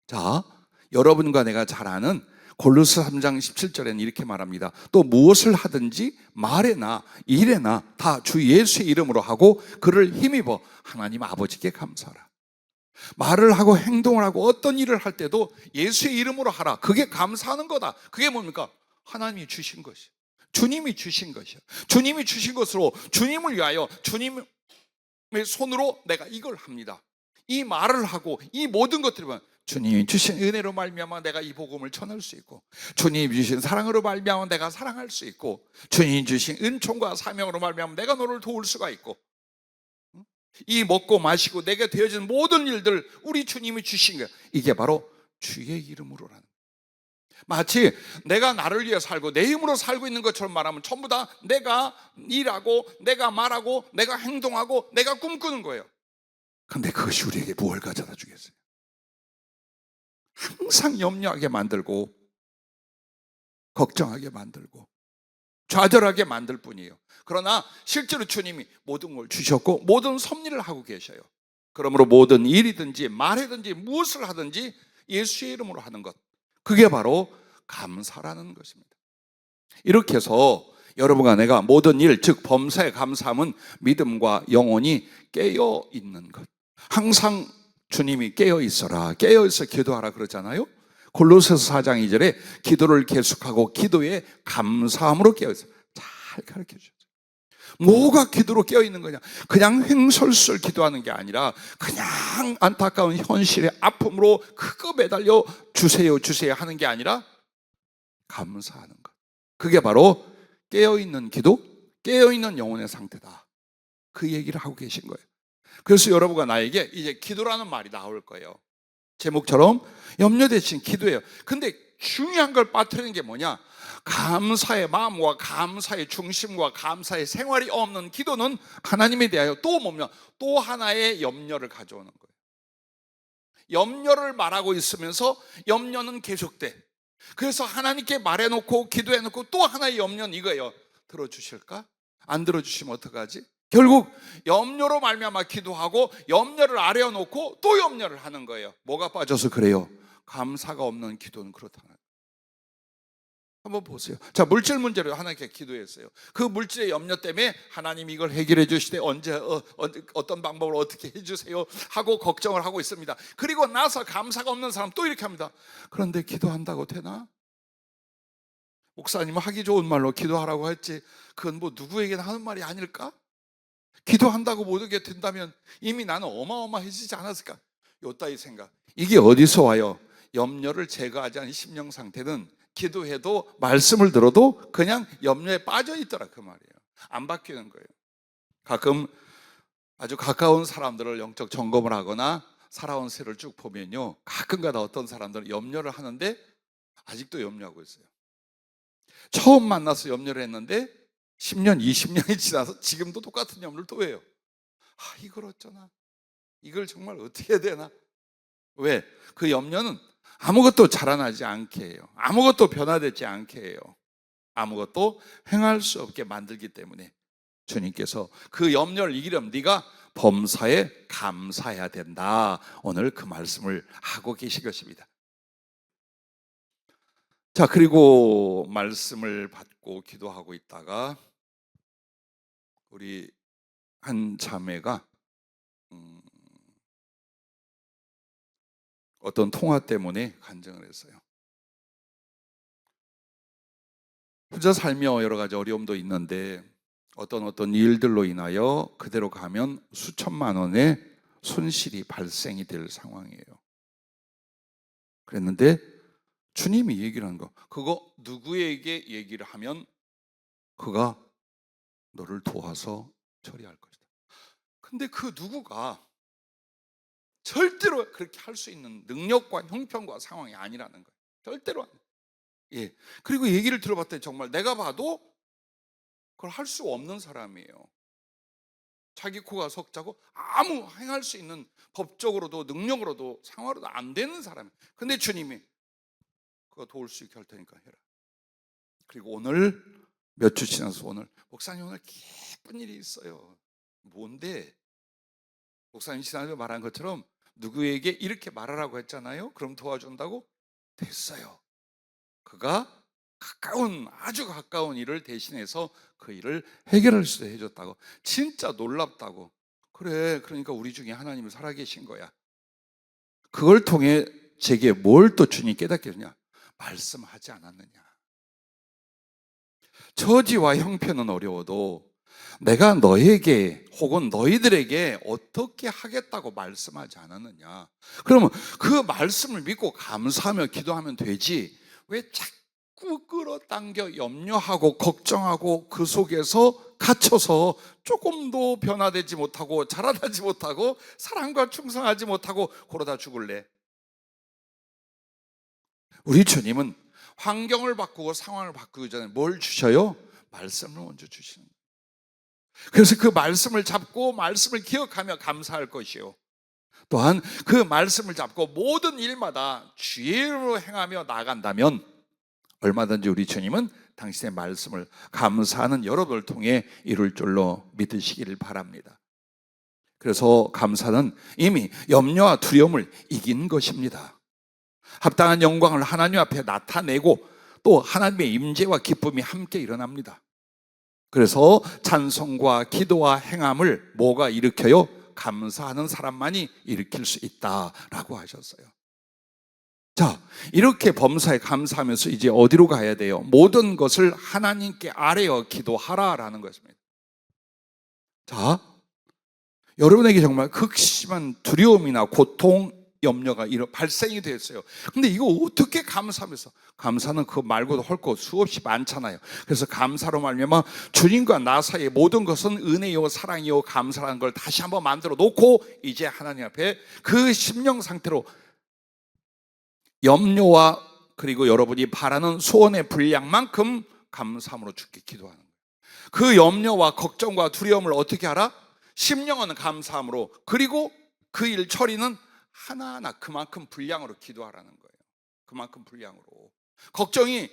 자, 여러분과 내가 잘 아는 골로새 3장 17절에는 이렇게 말합니다. 또 무엇을 하든지 말에나 일에나 다 주 예수의 이름으로 하고 그를 힘입어 하나님 아버지께 감사하라. 말을 하고 행동을 하고 어떤 일을 할 때도 예수의 이름으로 하라. 그게 감사하는 거다. 그게 뭡니까? 하나님이 주신 것이요, 주님이 주신 것이요, 주님이 주신 것으로 주님을 위하여 주님의 손으로 내가 이걸 합니다. 이 말을 하고 이 모든 것들을 주님이 주신 은혜로 말미암아 내가 이 복음을 전할 수 있고, 주님이 주신 사랑으로 말미암아 내가 사랑할 수 있고, 주님이 주신 은총과 사명으로 말미암아 내가 너를 도울 수가 있고, 이 먹고 마시고 내게 되어진 모든 일들 우리 주님이 주신 거예요. 이게 바로 주의 이름으로라는, 마치 내가 나를 위해 살고 내 힘으로 살고 있는 것처럼 말하면 전부 다 내가 일하고 내가 말하고 내가 행동하고 내가 꿈꾸는 거예요. 그런데 그것이 우리에게 무엇을 가져다 주겠어요? 항상 염려하게 만들고 걱정하게 만들고 좌절하게 만들 뿐이에요. 그러나 실제로 주님이 모든 걸 주셨고 모든 섭리를 하고 계셔요. 그러므로 모든 일이든지 말이든지 무엇을 하든지 예수의 이름으로 하는 것, 그게 바로 감사라는 것입니다. 이렇게 해서 여러분과 내가 모든 일, 즉 범사에 감사함은 믿음과 영혼이 깨어 있는 것. 항상 주님이 깨어 있어라, 깨어 있어 기도하라 그러잖아요. 골로새서 4장 2절에 기도를 계속하고 기도에 감사함으로 깨어 있어. 잘 가르쳐 주셨어요. 뭐가 기도로 깨어 있는 거냐? 그냥 횡설수설 기도하는 게 아니라 그냥 안타까운 현실의 아픔으로 그거 매달려 주세요 주세요 하는 게 아니라 감사하는 것. 그게 바로 깨어있는 기도, 깨어있는 영혼의 상태다. 그 얘기를 하고 계신 거예요. 그래서 여러분과 나에게 이제 기도라는 말이 나올 거예요. 제목처럼 염려 대신 기도예요. 근데 중요한 걸 빠뜨리는 게 뭐냐? 감사의 마음과 감사의 중심과 감사의 생활이 없는 기도는 하나님에 대하여 또 뭐냐? 또 하나의 염려를 가져오는 거예요. 염려를 말하고 있으면서 염려는 계속돼. 그래서 하나님께 말해놓고 기도해놓고 또 하나의 염려는 이거예요. 들어주실까? 안 들어주시면 어떡하지? 결국 염려로 말미암아 기도하고 염려를 아래어놓고 또 염려를 하는 거예요. 뭐가 빠져서 그래요? 감사가 없는 기도는 그렇다는 거예요. 한번 보세요. 자, 물질 문제로 하나님께 기도했어요. 그 물질의 염려 때문에 하나님 이걸 해결해 주시되 언제 어떤 방법으로 어떻게 해주세요 하고 걱정을 하고 있습니다. 그리고 나서 감사가 없는 사람 또 이렇게 합니다. 그런데 기도한다고 되나? 목사님은 하기 좋은 말로 기도하라고 했지 그건 뭐 누구에게나 하는 말이 아닐까? 기도한다고 모든 게 된다면 이미 나는 어마어마해지지 않았을까? 요따위 생각. 이게 어디서 와요? 염려를 제거하지 않은 심령 상태는 기도해도 말씀을 들어도 그냥 염려에 빠져 있더라 그 말이에요. 안 바뀌는 거예요. 가끔 아주 가까운 사람들을 영적 점검을 하거나 살아온 세를 쭉 보면요, 가끔가다 어떤 사람들은 염려를 하는데 아직도 염려하고 있어요. 처음 만나서 염려를 했는데 10년, 20년이 지나서 지금도 똑같은 염려를 또 해요. 이걸 어쩌나? 이걸 정말 어떻게 해야 되나? 왜? 그 염려는 아무것도 자라나지 않게 해요. 아무것도 변화되지 않게 해요. 아무것도 행할 수 없게 만들기 때문에 주님께서 그 염려를 이기려면 네가 범사에 감사해야 된다. 오늘 그 말씀을 하고 계신 것입니다. 자, 그리고 말씀을 받고 기도하고 있다가 우리 한 자매가 어떤 통화 때문에 간증을 했어요. 혼자 살며 여러 가지 어려움도 있는데 어떤 일들로 인하여 그대로 가면 수천만 원의 손실이 발생이 될 상황이에요. 그랬는데 주님이 얘기를 하는 거. 그거 누구에게 얘기를 하면 그가 너를 도와서 처리할 것이다. 근데 그 누구가 절대로 그렇게 할 수 있는 능력과 형편과 상황이 아니라는 거예요. 절대로 안 돼요. 예. 그리고 얘기를 들어봤더니 정말 내가 봐도 그걸 할 수 없는 사람이에요. 자기 코가 석자고 아무 행할 수 있는 법적으로도 능력으로도 상황으로도 안 되는 사람이에요. 근데 주님이 그거 도울 수 있게 할 테니까 해라. 그리고 오늘 몇 주 지나서 오늘 목사님 오늘 기쁜 일이 있어요. 뭔데? 목사님 지난주에 말한 것처럼 누구에게 이렇게 말하라고 했잖아요. 그럼 도와준다고? 됐어요. 그가 아주 가까운 일을 대신해서 그 일을 해결할 수 있게 해줬다고. 진짜 놀랍다고. 그래, 그러니까 우리 중에 하나님이 살아계신 거야. 그걸 통해 제게 뭘 또 주님 깨닫게 했냐? 말씀하지 않았느냐. 처지와 형편은 어려워도 내가 너에게 혹은 너희들에게 어떻게 하겠다고 말씀하지 않았느냐. 그러면 그 말씀을 믿고 감사하며 기도하면 되지, 왜 자꾸 끌어당겨 염려하고 걱정하고 그 속에서 갇혀서 조금도 변화되지 못하고 자라나지 못하고 사랑과 충성하지 못하고 그러다 죽을래? 우리 주님은 환경을 바꾸고 상황을 바꾸기 전에 뭘 주셔요? 말씀을 먼저 주시는 거예요. 그래서 그 말씀을 잡고 말씀을 기억하며 감사할 것이요, 또한 그 말씀을 잡고 모든 일마다 주의로 행하며 나아간다면 얼마든지 우리 주님은 당신의 말씀을 감사하는 여러분을 통해 이룰 줄로 믿으시기를 바랍니다. 그래서 감사는 이미 염려와 두려움을 이긴 것입니다. 합당한 영광을 하나님 앞에 나타내고 또 하나님의 임재와 기쁨이 함께 일어납니다. 그래서 찬송과 기도와 행함을 뭐가 일으켜요? 감사하는 사람만이 일으킬 수 있다라고 하셨어요. 자, 이렇게 범사에 감사하면서 이제 어디로 가야 돼요? 모든 것을 하나님께 아뢰어 기도하라라는 것입니다. 자, 여러분에게 정말 극심한 두려움이나 고통, 염려가 발생이 됐어요. 근데 이거 어떻게 감사하면서? 감사는 그거 말고도 할 거 수없이 많잖아요. 그래서 감사로 말미암아 주님과 나 사이의 모든 것은 은혜요 사랑이요 감사라는 걸 다시 한번 만들어 놓고 이제 하나님 앞에 그 심령 상태로 염려와 그리고 여러분이 바라는 소원의 분량만큼 감사함으로 주께 기도하는 거예요. 그 염려와 걱정과 두려움을 어떻게 하라? 심령은 감사함으로, 그리고 그 일 처리는 하나하나 그만큼 분량으로 기도하라는 거예요. 그만큼 분량으로. 걱정이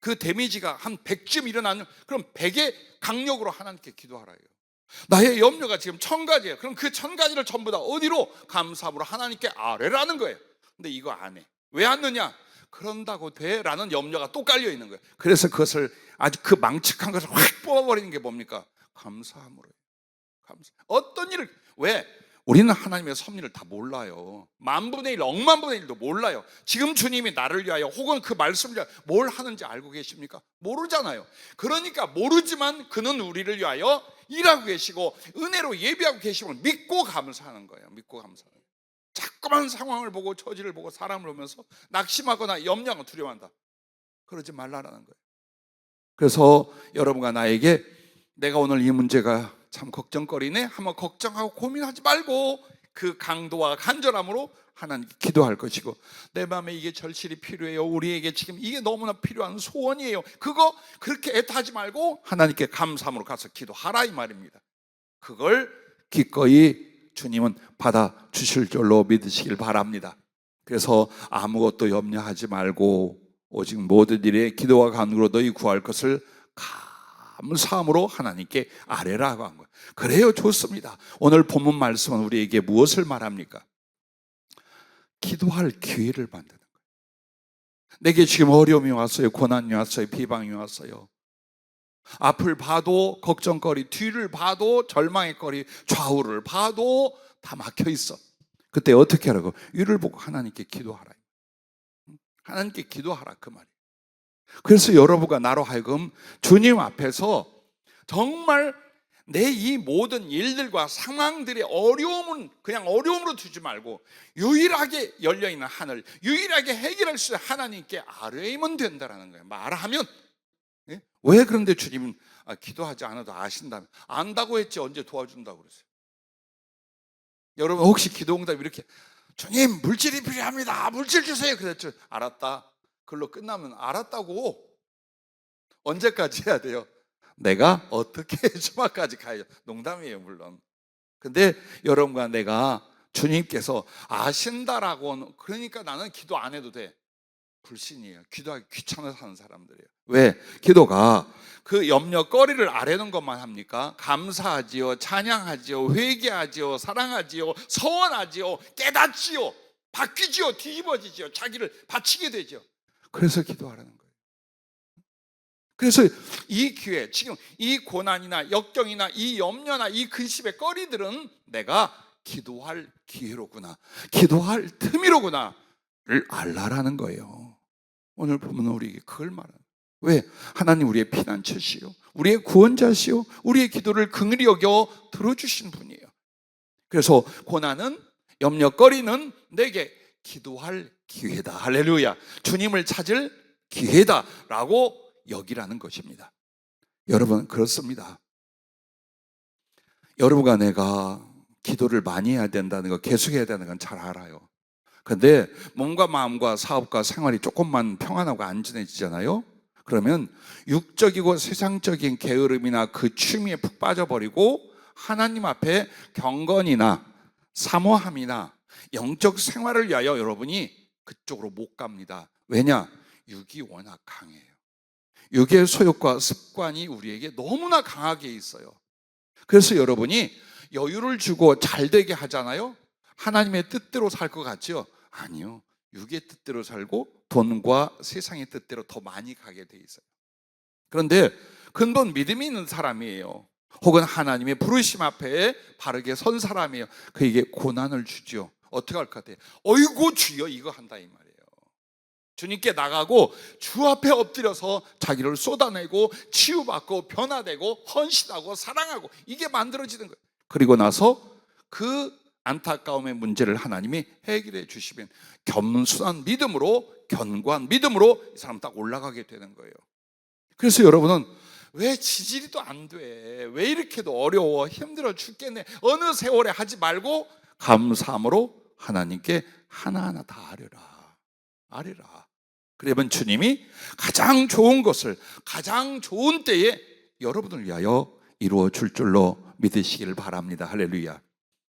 그 데미지가 한 100쯤 일어나면 그럼 100의 강력으로 하나님께 기도하라요. 나의 염려가 지금 1000가지예요. 그럼 그 1000가지를 전부 다 어디로? 감사함으로 하나님께 아뢰라는 거예요. 근데 이거 안 해. 왜 안 넣냐? 그런다고 돼? 라는 염려가 또 깔려 있는 거예요. 그래서 그것을 아주 그 망측한 것을 확 뽑아버리는 게 뭡니까? 감사함으로요. 감사. 어떤 일을, 왜? 우리는 하나님의 섭리를 다 몰라요. 만분의 일, 억만분의 일도 몰라요. 지금 주님이 나를 위하여 혹은 그 말씀을 위하여 뭘 하는지 알고 계십니까? 모르잖아요. 그러니까 모르지만 그는 우리를 위하여 일하고 계시고 은혜로 예비하고 계심을 믿고 감사하는 거예요. 믿고 감사하는 거예요. 자꾸만 상황을 보고 처지를 보고 사람을 보면서 낙심하거나 염려하고 두려워한다. 그러지 말라라는 거예요. 그래서 여러분과 나에게 내가 오늘 이 문제가 참 걱정거리네 한번 걱정하고 고민하지 말고 그 강도와 간절함으로 하나님께 기도할 것이고, 내 마음에 이게 절실히 필요해요, 우리에게 지금 이게 너무나 필요한 소원이에요, 그거 그렇게 애타하지 말고 하나님께 감사함으로 가서 기도하라 이 말입니다. 그걸 기꺼이 주님은 받아주실 줄로 믿으시길 바랍니다. 그래서 아무것도 염려하지 말고 오직 모든 일에 기도와 간구로 너희 구할 것을 감사함으로 하나님께 아뢰라고 한 거예요. 그래요, 좋습니다. 오늘 본문 말씀은 우리에게 무엇을 말합니까? 기도할 기회를 만드는 거예요. 내게 지금 어려움이 왔어요, 고난이 왔어요, 비방이 왔어요. 앞을 봐도 걱정거리, 뒤를 봐도 절망의 거리, 좌우를 봐도 다 막혀 있어. 그때 어떻게 하라고? 위를 보고 하나님께 기도하라. 하나님께 기도하라 그 말이에요. 그래서 여러분과 나로 하여금 주님 앞에서 정말 내 이 모든 일들과 상황들의 어려움은 그냥 어려움으로 두지 말고 유일하게 열려있는 하늘, 유일하게 해결할 수 있는 하나님께 아뢰이면 된다라는 거예요. 말하면. 예? 왜 그런데 주님은 기도하지 않아도 아신다면? 안다고 했지 언제 도와준다고 그랬어요? 여러분 혹시 기도응답 이렇게 주님 물질이 필요합니다, 물질 주세요 그랬죠? 알았다. 그걸로 끝나면 알았다고 언제까지 해야 돼요? 내가 어떻게 해주마까지 가야죠. 농담이에요 물론. 근데 여러분과 내가 주님께서 아신다라고, 그러니까 나는 기도 안 해도 돼, 불신이에요. 기도하기 귀찮아서 하는 사람들이에요. 왜? 기도가 그 염려거리를 아뢰는 것만 합니까? 감사하지요, 찬양하지요, 회개하지요, 사랑하지요, 서원하지요, 깨닫지요, 바뀌지요, 뒤집어지지요, 자기를 바치게 되죠. 그래서 기도하라는 거예요. 그래서 이 기회, 지금 이 고난이나 역경이나 이 염려나 이 근심의 거리들은 내가 기도할 기회로구나, 기도할 틈이로구나를 알라라는 거예요. 오늘 보면 우리에게 그걸 말하는 거예요. 왜? 하나님 우리의 피난처시요, 우리의 구원자시요, 우리의 기도를 긍휼히 여겨 들어주신 분이에요. 그래서 고난은, 염려거리는 내게 기도할 기회다. 할렐루야. 주님을 찾을 기회다라고 여기라는 것입니다. 여러분 그렇습니다. 여러분과 내가 기도를 많이 해야 된다는 거, 계속해야 되는 건 잘 알아요. 근데 몸과 마음과 사업과 생활이 조금만 평안하고 안전해지잖아요. 그러면 육적이고 세상적인 게으름이나 그 취미에 푹 빠져버리고 하나님 앞에 경건이나 사모함이나 영적 생활을 위하여 여러분이 그쪽으로 못 갑니다. 왜냐? 육이 워낙 강해요. 육의 소욕과 습관이 우리에게 너무나 강하게 있어요. 그래서 여러분이 여유를 주고 잘 되게 하잖아요. 하나님의 뜻대로 살 것 같죠? 아니요. 육의 뜻대로 살고 돈과 세상의 뜻대로 더 많이 가게 돼 있어요. 그런데 근본 믿음이 있는 사람이에요. 혹은 하나님의 부르심 앞에 바르게 선 사람이에요. 그에게 고난을 주죠. 어떻게 할 것 같아요? 어이구 주여 이거 한다 이 말이에요. 주님께 나가고 주 앞에 엎드려서 자기를 쏟아내고 치유받고 변화되고 헌신하고 사랑하고 이게 만들어지는 거예요. 그리고 나서 그 안타까움의 문제를 하나님이 해결해 주시면 겸손한 믿음으로, 견고한 믿음으로 이 사람 딱 올라가게 되는 거예요. 그래서 여러분은 왜 지지리도 안 돼? 왜 이렇게도 어려워? 힘들어 죽겠네. 어느 세월에 하지 말고 감사함으로 하나님께 하나하나 다 아뢰라. 그러면 주님이 가장 좋은 것을 가장 좋은 때에 여러분을 위하여 이루어 줄 줄로 믿으시기를 바랍니다. 할렐루야.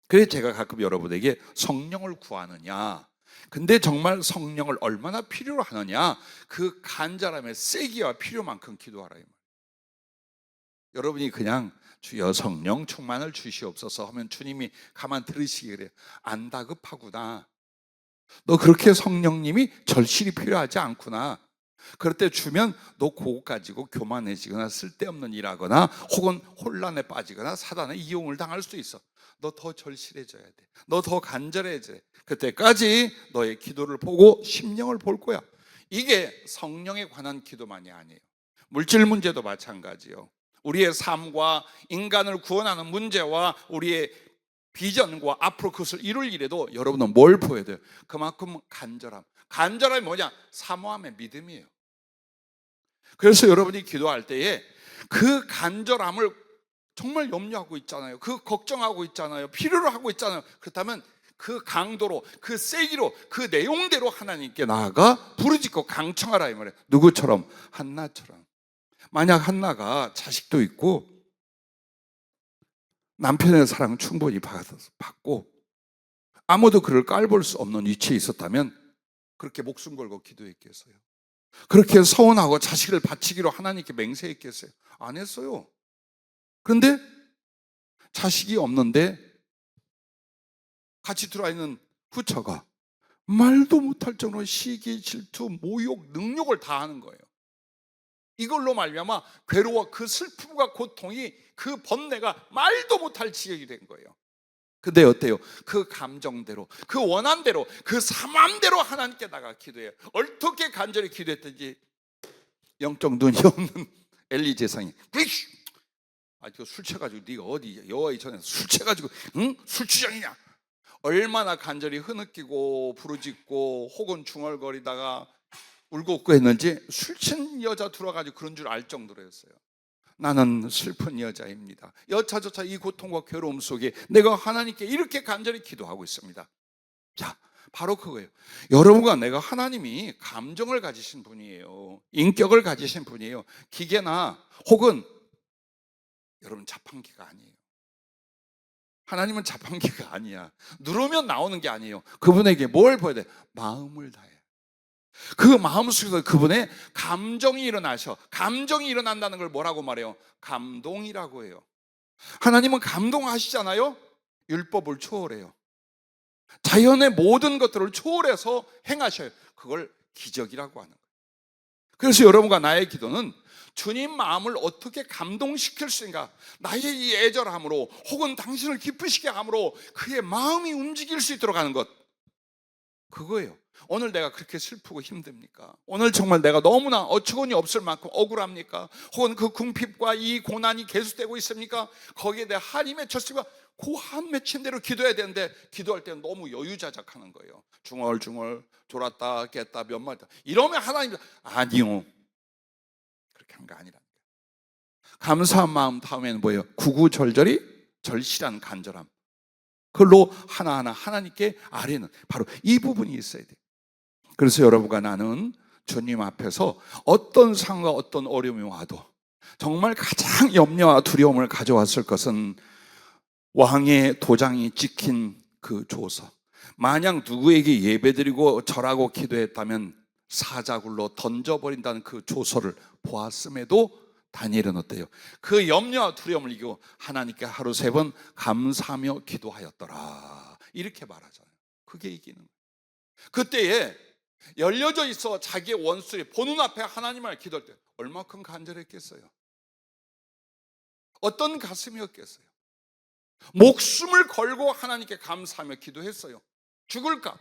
그래서 제가 가끔 여러분에게 성령을 구하느냐, 근데 정말 성령을 얼마나 필요로 하느냐, 그 간절함의 세기와 필요만큼 기도하라 이 말이에요. 여러분이 그냥 주여 성령 충만을 주시옵소서 하면 주님이 가만 들으시기 그래요. 안 다급하구나. 너 그렇게 성령님이 절실히 필요하지 않구나. 그럴 때 주면 너 그거 가지고 교만해지거나 쓸데없는 일하거나 혹은 혼란에 빠지거나 사단의 이용을 당할 수도 있어. 너 더 절실해져야 돼. 너 더 간절해져야 돼. 그때까지 너의 기도를 보고 심령을 볼 거야. 이게 성령에 관한 기도만이 아니에요. 물질 문제도 마찬가지요. 우리의 삶과 인간을 구원하는 문제와 우리의 비전과 앞으로 그것을 이룰 일에도 여러분은 뭘 보여야 돼요? 그만큼 간절함. 간절함이 뭐냐? 사모함의 믿음이에요. 그래서 여러분이 기도할 때에 그 간절함을 정말 염려하고 있잖아요. 그 걱정하고 있잖아요. 필요로 하고 있잖아요. 그렇다면 그 강도로, 그 세기로, 그 내용대로 하나님께 나아가 부르짖고 강청하라 이 말이에요. 누구처럼? 한나처럼. 만약 한나가 자식도 있고 남편의 사랑 충분히 받고 아무도 그를 깔볼 수 없는 위치에 있었다면 그렇게 목숨 걸고 기도했겠어요? 그렇게 서운하고 자식을 바치기로 하나님께 맹세했겠어요? 안 했어요. 그런데 자식이 없는데 같이 들어와 있는 부처가 말도 못할 정도로 시기, 질투, 모욕, 능욕을 다 하는 거예요. 이걸로 말미암아 괴로워 그 슬픔과 고통이 그 번뇌가 말도 못할 지경이 된 거예요. 근데 어때요? 그 감정대로, 그 원한대로, 그 사마음대로 하나님께 나가 기도해요. 어떻게 간절히 기도했든지 영적 눈이 없는 엘리 제사장이 그 술 취해가지고 네가 어디 여호와의 전에서 술 취해가지고 응? 술주정이냐? 얼마나 간절히 흐느끼고 부르짖고 혹은 중얼거리다가 울고 웃고 했는지 술 취한 여자 들어가지고 그런 줄 알 정도로 했어요. 나는 슬픈 여자입니다. 여차저차 이 고통과 괴로움 속에 내가 하나님께 이렇게 간절히 기도하고 있습니다. 자, 바로 그거예요. 여러분과 내가 하나님이 감정을 가지신 분이에요. 인격을 가지신 분이에요. 기계나 혹은 여러분 자판기가 아니에요. 하나님은 자판기가 아니야. 누르면 나오는 게 아니에요. 그분에게 뭘 보여야 돼? 마음을 다해. 그 마음속에서 그분의 감정이 일어나셔. 감정이 일어난다는 걸 뭐라고 말해요? 감동이라고 해요. 하나님은 감동하시잖아요. 율법을 초월해요. 자연의 모든 것들을 초월해서 행하셔요. 그걸 기적이라고 하는 거예요. 그래서 여러분과 나의 기도는 주님 마음을 어떻게 감동시킬 수 있는가? 나의 이 애절함으로 혹은 당신을 기쁘시게 함으로 그의 마음이 움직일 수 있도록 하는 것, 그거예요. 오늘 내가 그렇게 슬프고 힘듭니까? 오늘 정말 내가 너무나 어처구니 없을 만큼 억울합니까? 혹은 그 궁핍과 이 고난이 계속되고 있습니까? 거기에 대해 한이 맺혔으니까 그 한 맺힌 대로 기도해야 되는데 기도할 때는 너무 여유자작하는 거예요. 중얼중얼 졸았다 깼다 몇 마디 이러면 하나님 아니요, 그렇게 한 거 아니라니까. 감사한 마음 다음에는 뭐예요? 구구절절히 절실한 간절함. 그걸로 하나하나 하나님께 아뢰는 바로 이 부분이 있어야 돼요. 그래서 여러분과 나는 주님 앞에서 어떤 상과 어떤 어려움이 와도 정말 가장 염려와 두려움을 가져왔을 것은 왕의 도장이 찍힌 그 조서. 만약 누구에게 예배드리고 절하고 기도했다면 사자굴로 던져버린다는 그 조서를 보았음에도 다니엘은 어때요? 그 염려와 두려움을 이기고 하나님께 하루 3번 감사하며 기도하였더라, 이렇게 말하잖아요. 그게 이기는 거예요. 그때에 열려져 있어 자기의 원수의 보는 앞에 하나님을 기도할 때 얼마큼 간절했겠어요? 어떤 가슴이었겠어요? 목숨을 걸고 하나님께 감사하며 기도했어요. 죽을까?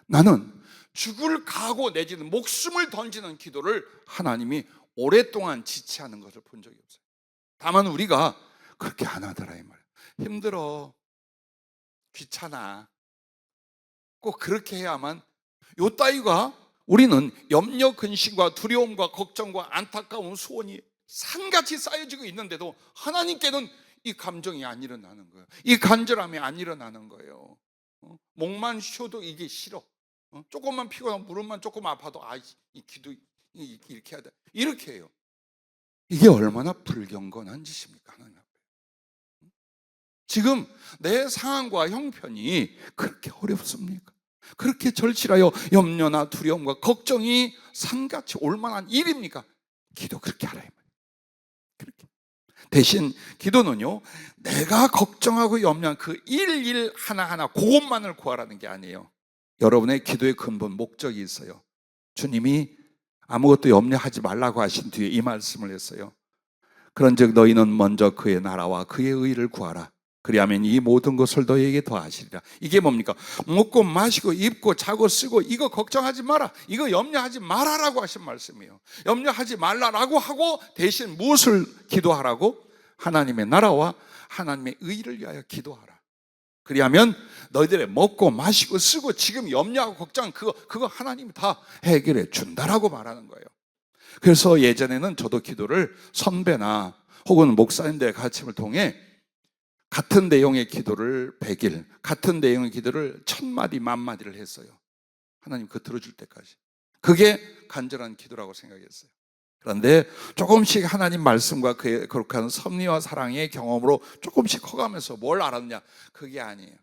나는 죽을 각오 내지는 목숨을 던지는 기도를 하나님이 오랫동안 지체하는 것을 본 적이 없어요. 다만 우리가 그렇게 안 하더라 이 말이에요. 힘들어, 귀찮아, 꼭 그렇게 해야만. 요 따위가 우리는 염려, 근심과 두려움과 걱정과 안타까운 소원이 산같이 쌓여지고 있는데도 하나님께는 이 감정이 안 일어나는 거예요. 이 간절함이 안 일어나는 거예요. 목만 쉬어도 이게 싫어. 조금만 피곤하고 무릎만 조금 아파도 이 기도 이렇게 해야 돼. 이렇게 해요. 이게 얼마나 불경건한 짓입니까? 하나님 앞에. 지금 내 상황과 형편이 그렇게 어렵습니까? 그렇게 절실하여 염려나 두려움과 걱정이 산같이 올 만한 일입니까? 기도 그렇게 하라 이 말이에요. 그렇게. 대신 기도는요, 내가 걱정하고 염려한 그 일 하나하나 그것만을 구하라는 게 아니에요. 여러분의 기도의 근본 목적이 있어요. 주님이 아무것도 염려하지 말라고 하신 뒤에 이 말씀을 했어요. 그런즉 너희는 먼저 그의 나라와 그의 의를 구하라. 그리하면 이 모든 것을 너희에게 더하시리라. 이게 뭡니까? 먹고 마시고 입고 자고 쓰고 이거 걱정하지 마라, 이거 염려하지 말아라고 하신 말씀이에요. 염려하지 말라라고 하고 대신 무엇을 기도하라고? 하나님의 나라와 하나님의 의를 위하여 기도하라. 그리하면 너희들의 먹고 마시고 쓰고 지금 염려하고 걱정 그거 하나님이 다 해결해 준다라고 말하는 거예요. 그래서 예전에는 저도 기도를 선배나 혹은 목사님들의 가르침을 통해 같은 내용의 기도를 100일, 같은 내용의 기도를 1000마디, 10,000마디를 했어요. 하나님 그거 들어줄 때까지. 그게 간절한 기도라고 생각했어요. 그런데 조금씩 하나님 말씀과 그의 거룩한 섭리와 사랑의 경험으로 조금씩 커가면서 뭘 알았냐? 그게 아니에요.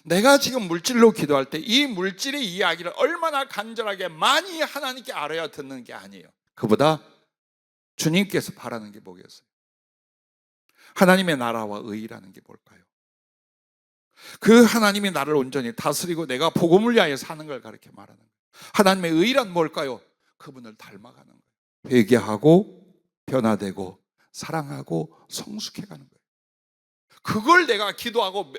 내가 지금 물질로 기도할 때 이 물질의 이야기를 얼마나 간절하게 많이 하나님께 알아야 듣는 게 아니에요. 그보다 주님께서 바라는 게 뭐겠어요? 하나님의 나라와 의라는 게 뭘까요? 그 하나님이 나를 온전히 다스리고 내가 복음을 위하여 사는 걸 가르쳐 말하는 거예요. 하나님의 의란 뭘까요? 그분을 닮아가는 거예요. 회개하고 변화되고 사랑하고 성숙해가는 거예요. 그걸 내가 기도하고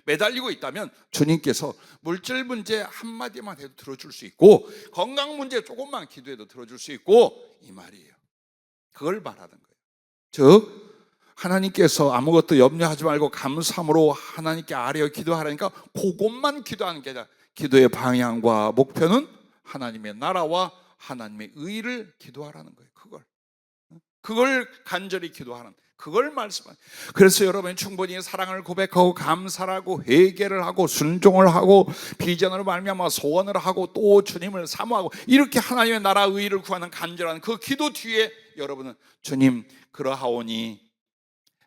매달리고 있다면 주님께서 물질 문제 한마디만 해도 들어줄 수 있고 건강 문제 조금만 기도해도 들어줄 수 있고 이 말이에요. 그걸 말하는 거예요. 즉 하나님께서 아무것도 염려하지 말고 감사함으로 하나님께 아뢰어 기도하라니까 그것만 기도하는 게 아니라 기도의 방향과 목표는 하나님의 나라와 하나님의 의를 기도하라는 거예요. 그걸 간절히 기도하는, 그걸 말씀하는. 그래서 여러분이 충분히 사랑을 고백하고 감사하고 회개를 하고 순종을 하고 비전으로 말미암아 소원을 하고 또 주님을 사모하고 이렇게 하나님의 나라 의를 구하는 간절한 그 기도 뒤에 여러분은 주님 그러하오니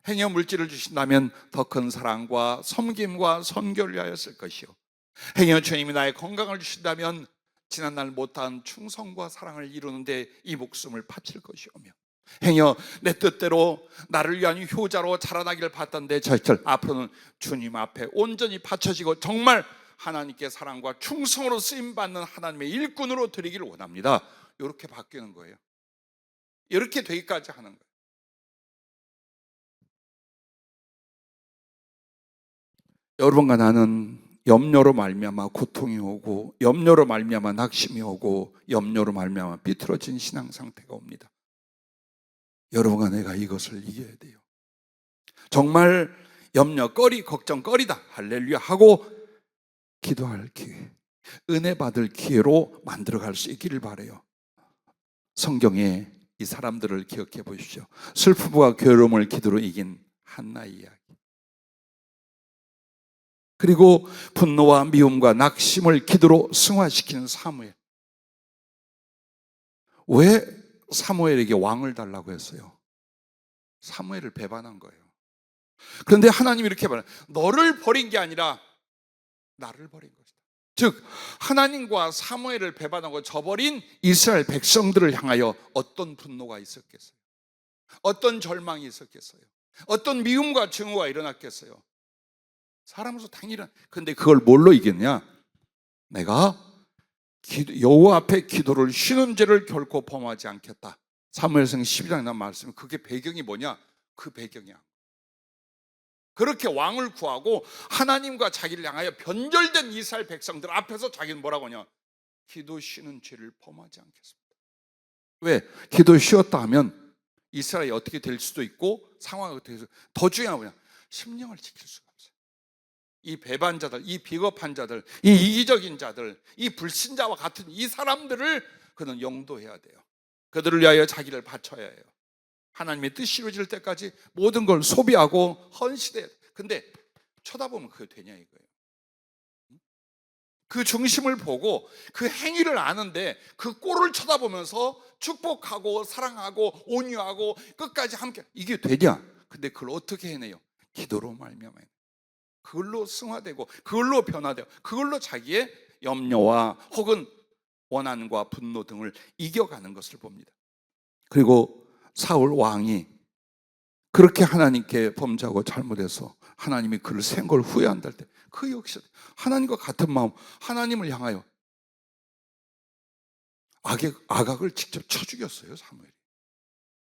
행여 물질을 주신다면 더 큰 사랑과 섬김과 선교를 위하였을 것이요, 행여 주님이 나의 건강을 주신다면 지난날 못한 충성과 사랑을 이루는데 이 목숨을 바칠 것이오며, 행여 내 뜻대로 나를 위한 효자로 자라나기를 봤던데 저희들 앞으로는 주님 앞에 온전히 바쳐지고 정말 하나님께 사랑과 충성으로 쓰임받는 하나님의 일꾼으로 드리기를 원합니다. 이렇게 바뀌는 거예요. 이렇게 되기까지 하는 거예요. 여러분과 나는 염려로 말미암아 고통이 오고, 염려로 말미암아 낙심이 오고, 염려로 말미암아 비틀어진 신앙 상태가 옵니다. 여러분과 내가 이것을 이겨야 돼요. 정말 염려거리, 걱정거리다 할렐루야 하고 기도할 기회, 은혜 받을 기회로 만들어갈 수 있기를 바라요. 성경에 이 사람들을 기억해 보십시오. 슬픔과 괴로움을 기도로 이긴 한나의 이야기, 그리고 분노와 미움과 낙심을 기도로 승화시키는 사무엘. 왜 사무엘에게 왕을 달라고 했어요? 사무엘을 배반한 거예요. 그런데 하나님이 이렇게 말해요. 너를 버린 게 아니라 나를 버린 것이다. 즉 하나님과 사무엘을 배반하고 저버린 이스라엘 백성들을 향하여 어떤 분노가 있었겠어요? 어떤 절망이 있었겠어요? 어떤 미움과 증오가 일어났겠어요? 사람으로서 당연히. 근데 그걸 뭘로 이겼냐? 내가 여호와 앞에 기도를 쉬는 죄를 결코 범하지 않겠다. 사무엘상 12장에 나온 말씀, 그게 배경이 뭐냐? 그 배경이야. 그렇게 왕을 구하고 하나님과 자기를 향하여 변절된 이스라엘 백성들 앞에서 자기는 뭐라고 하냐? 기도 쉬는 죄를 범하지 않겠습니다. 왜? 기도 쉬었다 하면 이스라엘이 어떻게 될 수도 있고 상황이 어떻게 될수, 더 중요한 거냐? 심령을 지킬 수가 없어요. 이 배반자들, 이 비겁한 자들, 이 이기적인 자들, 이 불신자와 같은 이 사람들을 그는 용도해야 돼요. 그들을 위하여 자기를 바쳐야 해요. 하나님의 뜻이 이루어질 때까지 모든 걸 소비하고 헌신해야 돼요. 근데 쳐다보면 그게 되냐 이거예요. 그 중심을 보고 그 행위를 아는데 그 꼴을 쳐다보면서 축복하고 사랑하고 온유하고 끝까지 함께, 이게 되냐? 근데 그걸 어떻게 해내요? 기도로 말미암아요. 그걸로 승화되고 그걸로 변화되고 그걸로 자기의 염려와 혹은 원한과 분노 등을 이겨가는 것을 봅니다. 그리고 사울 왕이 그렇게 하나님께 범죄하고 잘못해서 하나님이 그를 센 걸 후회한다 할 때 그 역시 하나님과 같은 마음, 하나님을 향하여 아각을 직접 쳐 죽였어요, 사무엘이.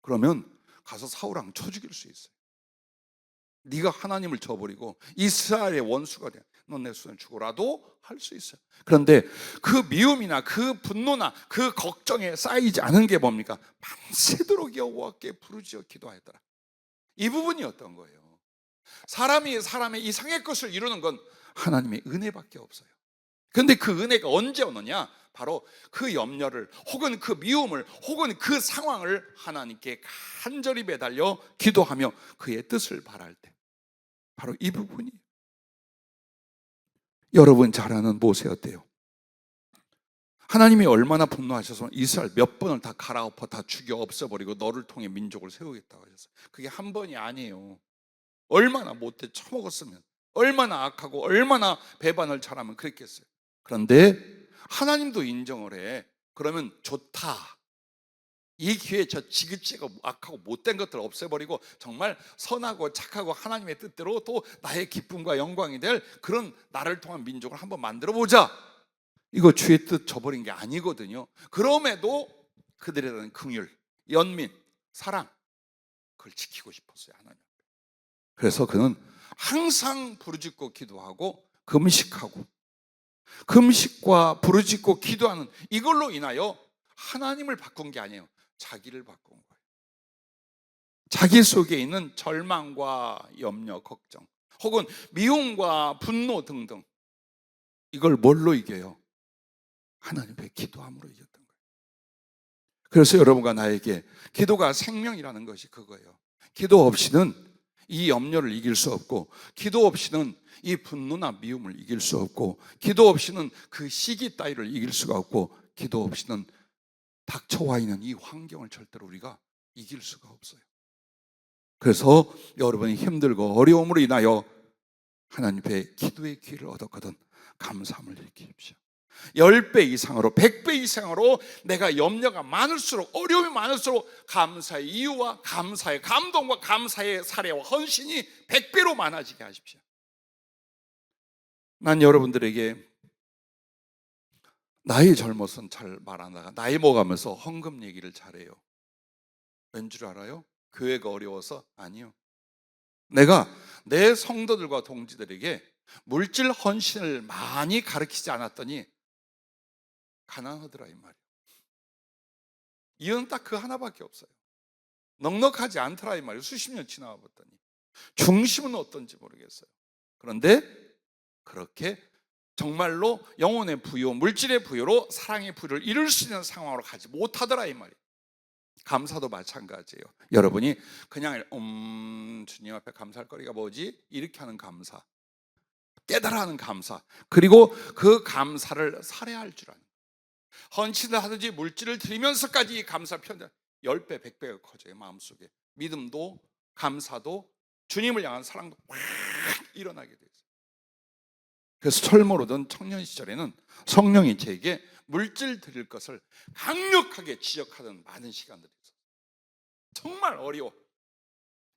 그러면 가서 사울 왕 쳐 죽일 수 있어요. 네가 하나님을 저버리고 이스라엘의 원수가 돼, 넌 내 손에 죽어라도 할 수 있어요. 그런데 그 미움이나 그 분노나 그 걱정에 쌓이지 않은 게 뭡니까? 밤새도록 여호와께 부르짖어 기도하였더라. 이 부분이 어떤 거예요? 사람이 사람의 이상의 것을 이루는 건 하나님의 은혜밖에 없어요. 그런데 그 은혜가 언제 오느냐? 바로 그 염려를 혹은 그 미움을 혹은 그 상황을 하나님께 간절히 매달려 기도하며 그의 뜻을 바랄 때, 바로 이 부분이. 여러분 잘 아는 모세 어때요? 하나님이 얼마나 분노하셔서 이스라엘 몇 번을 다 갈아엎어 다 죽여 없애버리고 너를 통해 민족을 세우겠다고 하셨어요. 그게 한 번이 아니에요. 얼마나 못돼 처먹었으면, 얼마나 악하고 얼마나 배반을 잘하면 그랬겠어요. 그런데 하나님도 인정을 해. 그러면 좋다, 이 기회에 저 지긋지긋 악하고 못된 것들을 없애버리고 정말 선하고 착하고 하나님의 뜻대로 또 나의 기쁨과 영광이 될 그런 나를 통한 민족을 한번 만들어보자. 이거 주의 뜻 저버린 게 아니거든요. 그럼에도 그들에 대한 긍휼, 연민, 사랑, 그걸 지키고 싶었어요, 하나님 앞에. 그래서 그는 항상 부르짖고 기도하고 금식하고, 금식과 부르짖고 기도하는 이걸로 인하여 하나님을 바꾼 게 아니에요. 자기를 바꾼 거예요. 자기 속에 있는 절망과 염려, 걱정, 혹은 미움과 분노 등등, 이걸 뭘로 이겨요? 하나님의 기도함으로 이겼던 거예요. 그래서 여러분과 나에게 기도가 생명이라는 것이 그거예요. 기도 없이는 이 염려를 이길 수 없고, 기도 없이는 이 분노나 미움을 이길 수 없고, 기도 없이는 그 시기 따위를 이길 수가 없고, 기도 없이는 닥쳐와 있는 이 환경을 절대로 우리가 이길 수가 없어요. 그래서 여러분이 힘들고 어려움으로 인하여 하나님의 기도의 기회를 얻었거든 감사함을 일으키십시오. 10배 이상으로, 100배 이상으로 내가 염려가 많을수록, 어려움이 많을수록 감사의 이유와 감사의 감동과 감사의 사례와 헌신이 100배로 많아지게 하십시오. 난 여러분들에게 나이 젊어서는 잘 말 안 하다가 나이 먹으면서 헌금 얘기를 잘해요. 왠 줄 알아요? 교회가 어려워서? 아니요. 내가 내 성도들과 동지들에게 물질 헌신을 많이 가르치지 않았더니 가난하더라 이 말이에요. 이유는 딱 그 하나밖에 없어요. 넉넉하지 않더라 이 말이에요. 수십 년 지나와 봤더니. 중심은 어떤지 모르겠어요. 그런데 그렇게 정말로 영혼의 부요, 물질의 부요로 사랑의 부요를 이룰 수 있는 상황으로 가지 못하더라 이 말이에요. 감사도 마찬가지예요. 여러분이 그냥 주님 앞에 감사할 거리가 뭐지? 이렇게 하는 감사, 깨달아 하는 감사, 그리고 그 감사를 살해할 줄 아는, 헌신을 하든지 물질을 드리면서까지 이 감사 표현 10배, 100배가 커져요. 마음속에 믿음도 감사도 주님을 향한 사랑도 확 일어나게 돼요. 그래서 철모로던 청년 시절에는 성령이 제게 물질 드릴 것을 강력하게 지적하던 많은 시간들이 있었어요. 정말 어려워.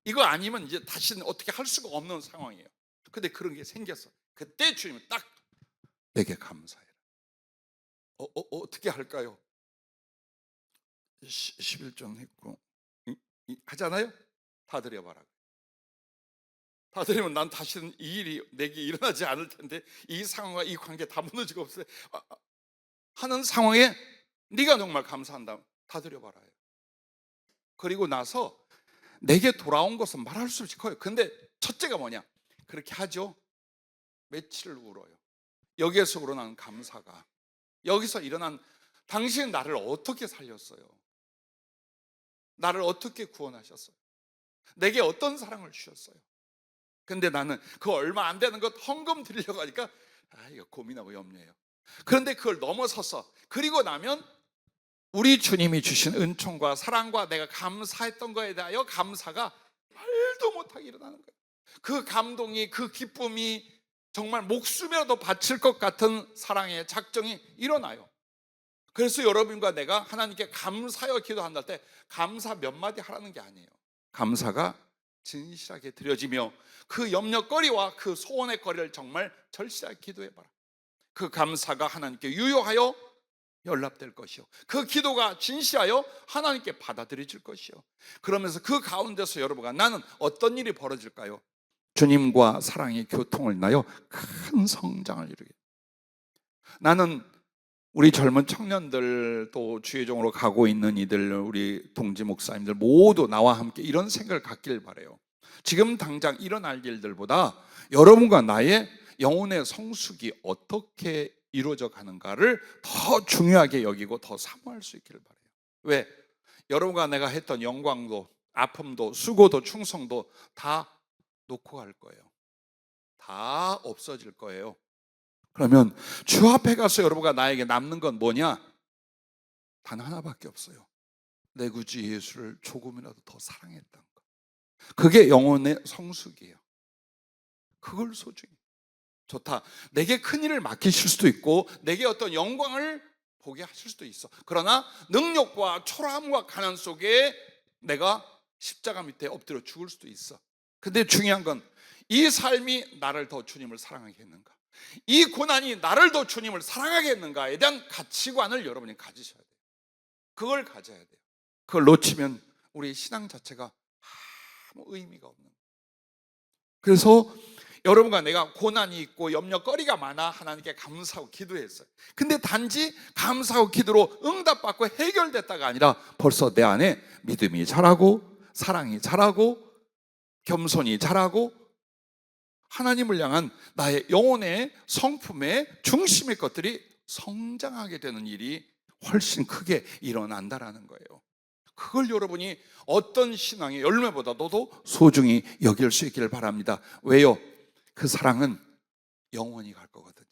이거 아니면 이제 다시는 어떻게 할 수가 없는 상황이에요. 근데 그런 게 생겼어. 그때 주님은 딱 내게 감사해라. 어떻게 할까요? 11종 했고 하잖아요. 다 드려봐라. 다 드리면 난 다시는 이 일이 내게 일어나지 않을 텐데 이 상황과 이 관계 다 무너지고 없어요 하는 상황에 네가 정말 감사한다. 다 드려봐라. 그리고 나서 내게 돌아온 것은 말할 수 없이 커요. 근데 첫째가 뭐냐? 그렇게 하죠. 며칠을 울어요. 여기에서 우러난 감사가, 여기서 일어난 당신은 나를 어떻게 살렸어요? 나를 어떻게 구원하셨어요? 내게 어떤 사랑을 주셨어요? 근데 나는 그 얼마 안 되는 것 헌금 드리려고 하니까 이거 고민하고 염려해요. 그런데 그걸 넘어서서 그리고 나면 우리 주님이 주신 은총과 사랑과 내가 감사했던 거에 대하여 감사가 말도 못하게 일어나는 거예요. 그 감동이, 그 기쁨이 정말 목숨이라도 바칠 것 같은 사랑의 작정이 일어나요. 그래서 여러분과 내가 하나님께 감사하여 기도한다 할 때 감사 몇 마디 하라는 게 아니에요. 감사가 진실하게 드려지며 그 염려거리와 그 소원의 거리를 정말 절실하게 기도해봐라. 그 감사가 하나님께 유효하여 연락될 것이요, 그 기도가 진실하여 하나님께 받아들여질 것이요. 그러면서 그 가운데서 여러분과 나는 어떤 일이 벌어질까요? 주님과 사랑의 교통을 인하여 큰 성장을 이루게. 나는 우리 젊은 청년들, 또 주의종으로 가고 있는 이들, 우리 동지 목사님들 모두 나와 함께 이런 생각을 갖길 바라요. 지금 당장 일어날 일들보다 여러분과 나의 영혼의 성숙이 어떻게 이루어져 가는가를 더 중요하게 여기고 더 사모할 수 있기를 바라요. 왜? 여러분과 내가 했던 영광도 아픔도 수고도 충성도 다 놓고 갈 거예요. 다 없어질 거예요. 그러면 주 앞에 가서 여러분과 나에게 남는 건 뭐냐? 단 하나밖에 없어요. 내 구주 예수를 조금이라도 더 사랑했던 것. 그게 영혼의 성숙이에요. 그걸 소중히. 좋다. 내게 큰 일을 맡기실 수도 있고 내게 어떤 영광을 보게 하실 수도 있어. 그러나 능력과 초라함과 가난 속에 내가 십자가 밑에 엎드려 죽을 수도 있어. 근데 중요한 건 이 삶이 나를 더 주님을 사랑하게 했는가, 이 고난이 나를 더 주님을 사랑하게 했는가에 대한 가치관을 여러분이 가지셔야 돼요. 그걸 가져야 돼요. 그걸 놓치면 우리 신앙 자체가 아무 의미가 없는 거예요. 그래서 여러분과 내가 고난이 있고 염려거리가 많아 하나님께 감사하고 기도했어요. 근데 단지 감사하고 기도로 응답받고 해결됐다가 아니라 벌써 내 안에 믿음이 자라고 사랑이 자라고 겸손이 자라고 하나님을 향한 나의 영혼의 성품의 중심의 것들이 성장하게 되는 일이 훨씬 크게 일어난다라는 거예요. 그걸 여러분이 어떤 신앙의 열매보다도 소중히 여길 수 있기를 바랍니다. 왜요? 그 사랑은 영원히 갈 거거든요.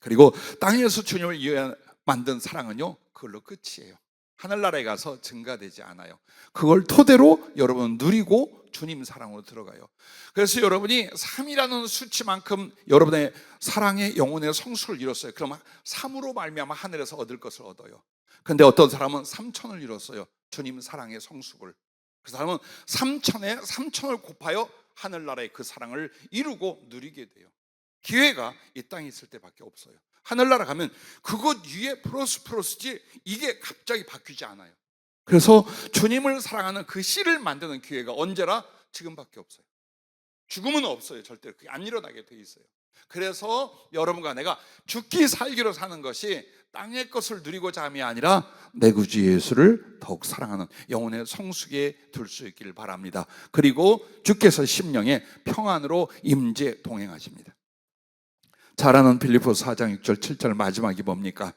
그리고 땅에서 주님을 위해 만든 사랑은요, 그걸로 끝이에요. 하늘나라에 가서 증가되지 않아요. 그걸 토대로 여러분 누리고 주님 사랑으로 들어가요. 그래서 여러분이 3이라는 수치만큼 여러분의 사랑의 영혼의 성수를 이뤘어요. 그러면 3으로 말미암아 하늘에서 얻을 것을 얻어요. 근데 어떤 사람은 3천을 이뤘어요. 주님 사랑의 성숙을. 그 사람은 3천을 곱하여 하늘나라의 그 사랑을 이루고 누리게 돼요. 기회가 이 땅에 있을 때밖에 없어요. 하늘나라 가면 그것 위에 플러스지 이게 갑자기 바뀌지 않아요. 그래서 주님을 사랑하는 그 씨를 만드는 기회가 언제나 지금밖에 없어요. 죽음은 없어요. 절대로 그게 안 일어나게 돼 있어요. 그래서 여러분과 내가 죽기 살기로 사는 것이 땅의 것을 누리고자 함이 아니라 내 구주 예수를 더욱 사랑하는 영혼의 성숙에 들 수 있기를 바랍니다. 그리고 주께서 심령에 평안으로 임재 동행하십니다. 잘하는 빌립보서 4장 6절 7절 마지막이 뭡니까?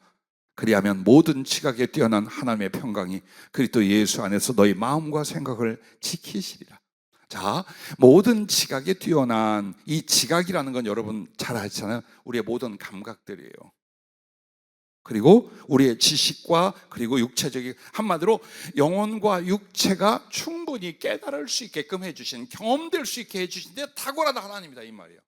그리하면 모든 지각에 뛰어난 하나님의 평강이 그리스도 예수 안에서 너희 마음과 생각을 지키시리라. 자, 모든 지각에 뛰어난 이 지각이라는 건 여러분 잘 아시잖아요. 우리의 모든 감각들이에요. 그리고 우리의 지식과 그리고 육체적인, 한마디로 영혼과 육체가 충분히 깨달을 수 있게끔 해주신, 경험될 수 있게 해주신 데 탁월한 하나님이다 이 말이에요.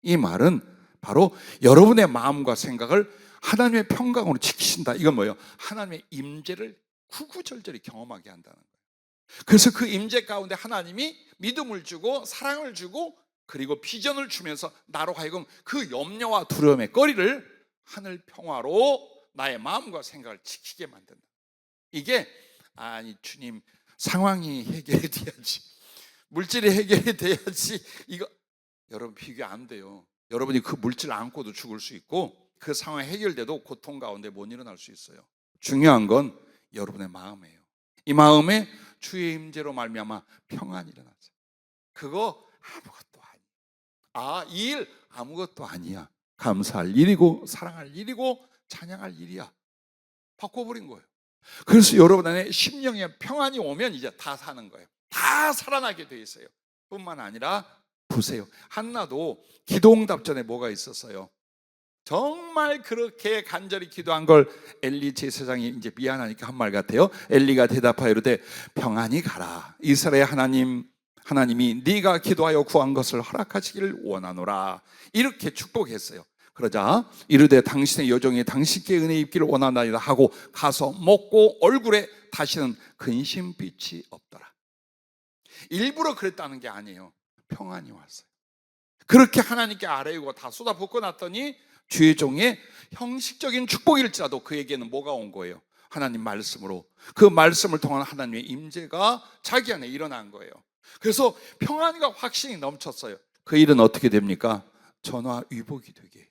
이 말은 바로 여러분의 마음과 생각을 하나님의 평강으로 지키신다. 이건 뭐예요? 하나님의 임재를 구구절절히 경험하게 한다는 거예요. 그래서 그 임재 가운데 하나님이 믿음을 주고 사랑을 주고 그리고 비전을 주면서 나로 하여금 그 염려와 두려움의 거리를 하늘 평화로 나의 마음과 생각을 지키게 만든다. 이게 아니 주님 상황이 해결이 돼야지, 물질이 해결이 돼야지, 이거 여러분 비교 안 돼요. 여러분이 그 물질 안고도 죽을 수 있고 그 상황이 해결돼도 고통 가운데 못 일어날 수 있어요. 중요한 건 여러분의 마음이에요. 이 마음에 주의 임재로 말미암아 평안이 일어나죠. 그거 아무것도 아니야. 이 일 아무것도 아니야. 감사할 일이고 사랑할 일이고 찬양할 일이야. 바꿔버린 거예요. 그래서 여러분 안에 심령의 평안이 오면 이제 다 사는 거예요. 다 살아나게 돼 있어요. 뿐만 아니라 보세요. 한나도 기도응답 전에 뭐가 있었어요? 정말 그렇게 간절히 기도한 걸 엘리 제사장이 이제 미안하니까 한 말 같아요. 엘리가 대답하여 이르되 평안히 가라. 이스라엘 하나님이 네가 기도하여 구한 것을 허락하시기를 원하노라. 이렇게 축복했어요. 그러자 이르되 당신의 여종이 당신께 은혜 입기를 원하나이다 하고 가서 먹고 얼굴에 다시는 근심빛이 없더라. 일부러 그랬다는 게 아니에요. 평안이 왔어요. 그렇게 하나님께 아뢰고 다 쏟아붓고 났더니 주의 종의 형식적인 축복일지라도 그에게는 뭐가 온 거예요? 하나님 말씀으로, 그 말씀을 통한 하나님의 임재가 자기 안에 일어난 거예요. 그래서 평안과 확신이 넘쳤어요. 그 일은 어떻게 됩니까? 전화위복이 되게 해요.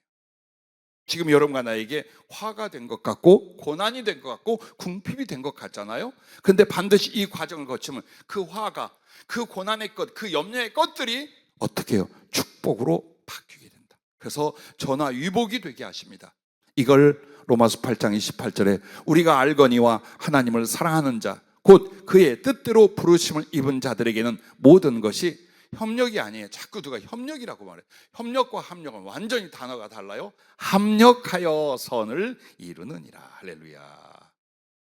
지금 여러분과 나에게 화가 된 것 같고 고난이 된 것 같고 궁핍이 된 것 같잖아요. 근데 반드시 이 과정을 거치면 그 화가, 그 고난의 것, 그 염려의 것들이 어떻게 해요? 축복으로 바뀌게 된다. 그래서 전화위복이 되게 하십니다. 이걸 로마서 8장 28절에 우리가 알거니와 하나님을 사랑하는 자 곧 그의 뜻대로 부르심을 입은 자들에게는 모든 것이 협력이 아니에요. 자꾸 누가 협력이라고 말해요. 협력과 합력은 완전히 단어가 달라요. 합력하여 선을 이루느니라. 할렐루야.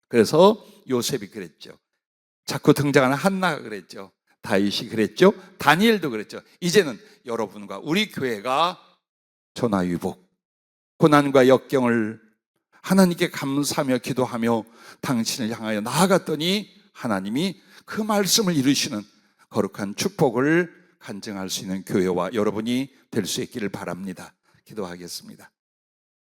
그래서 요셉이 그랬죠. 자꾸 등장하는 한나가 그랬죠. 다윗이 그랬죠. 다니엘도 그랬죠. 이제는 여러분과 우리 교회가 전화위복, 고난과 역경을 하나님께 감사하며 기도하며 당신을 향하여 나아갔더니 하나님이 그 말씀을 이루시는 거룩한 축복을 간증할 수 있는 교회와 여러분이 될 수 있기를 바랍니다. 기도하겠습니다.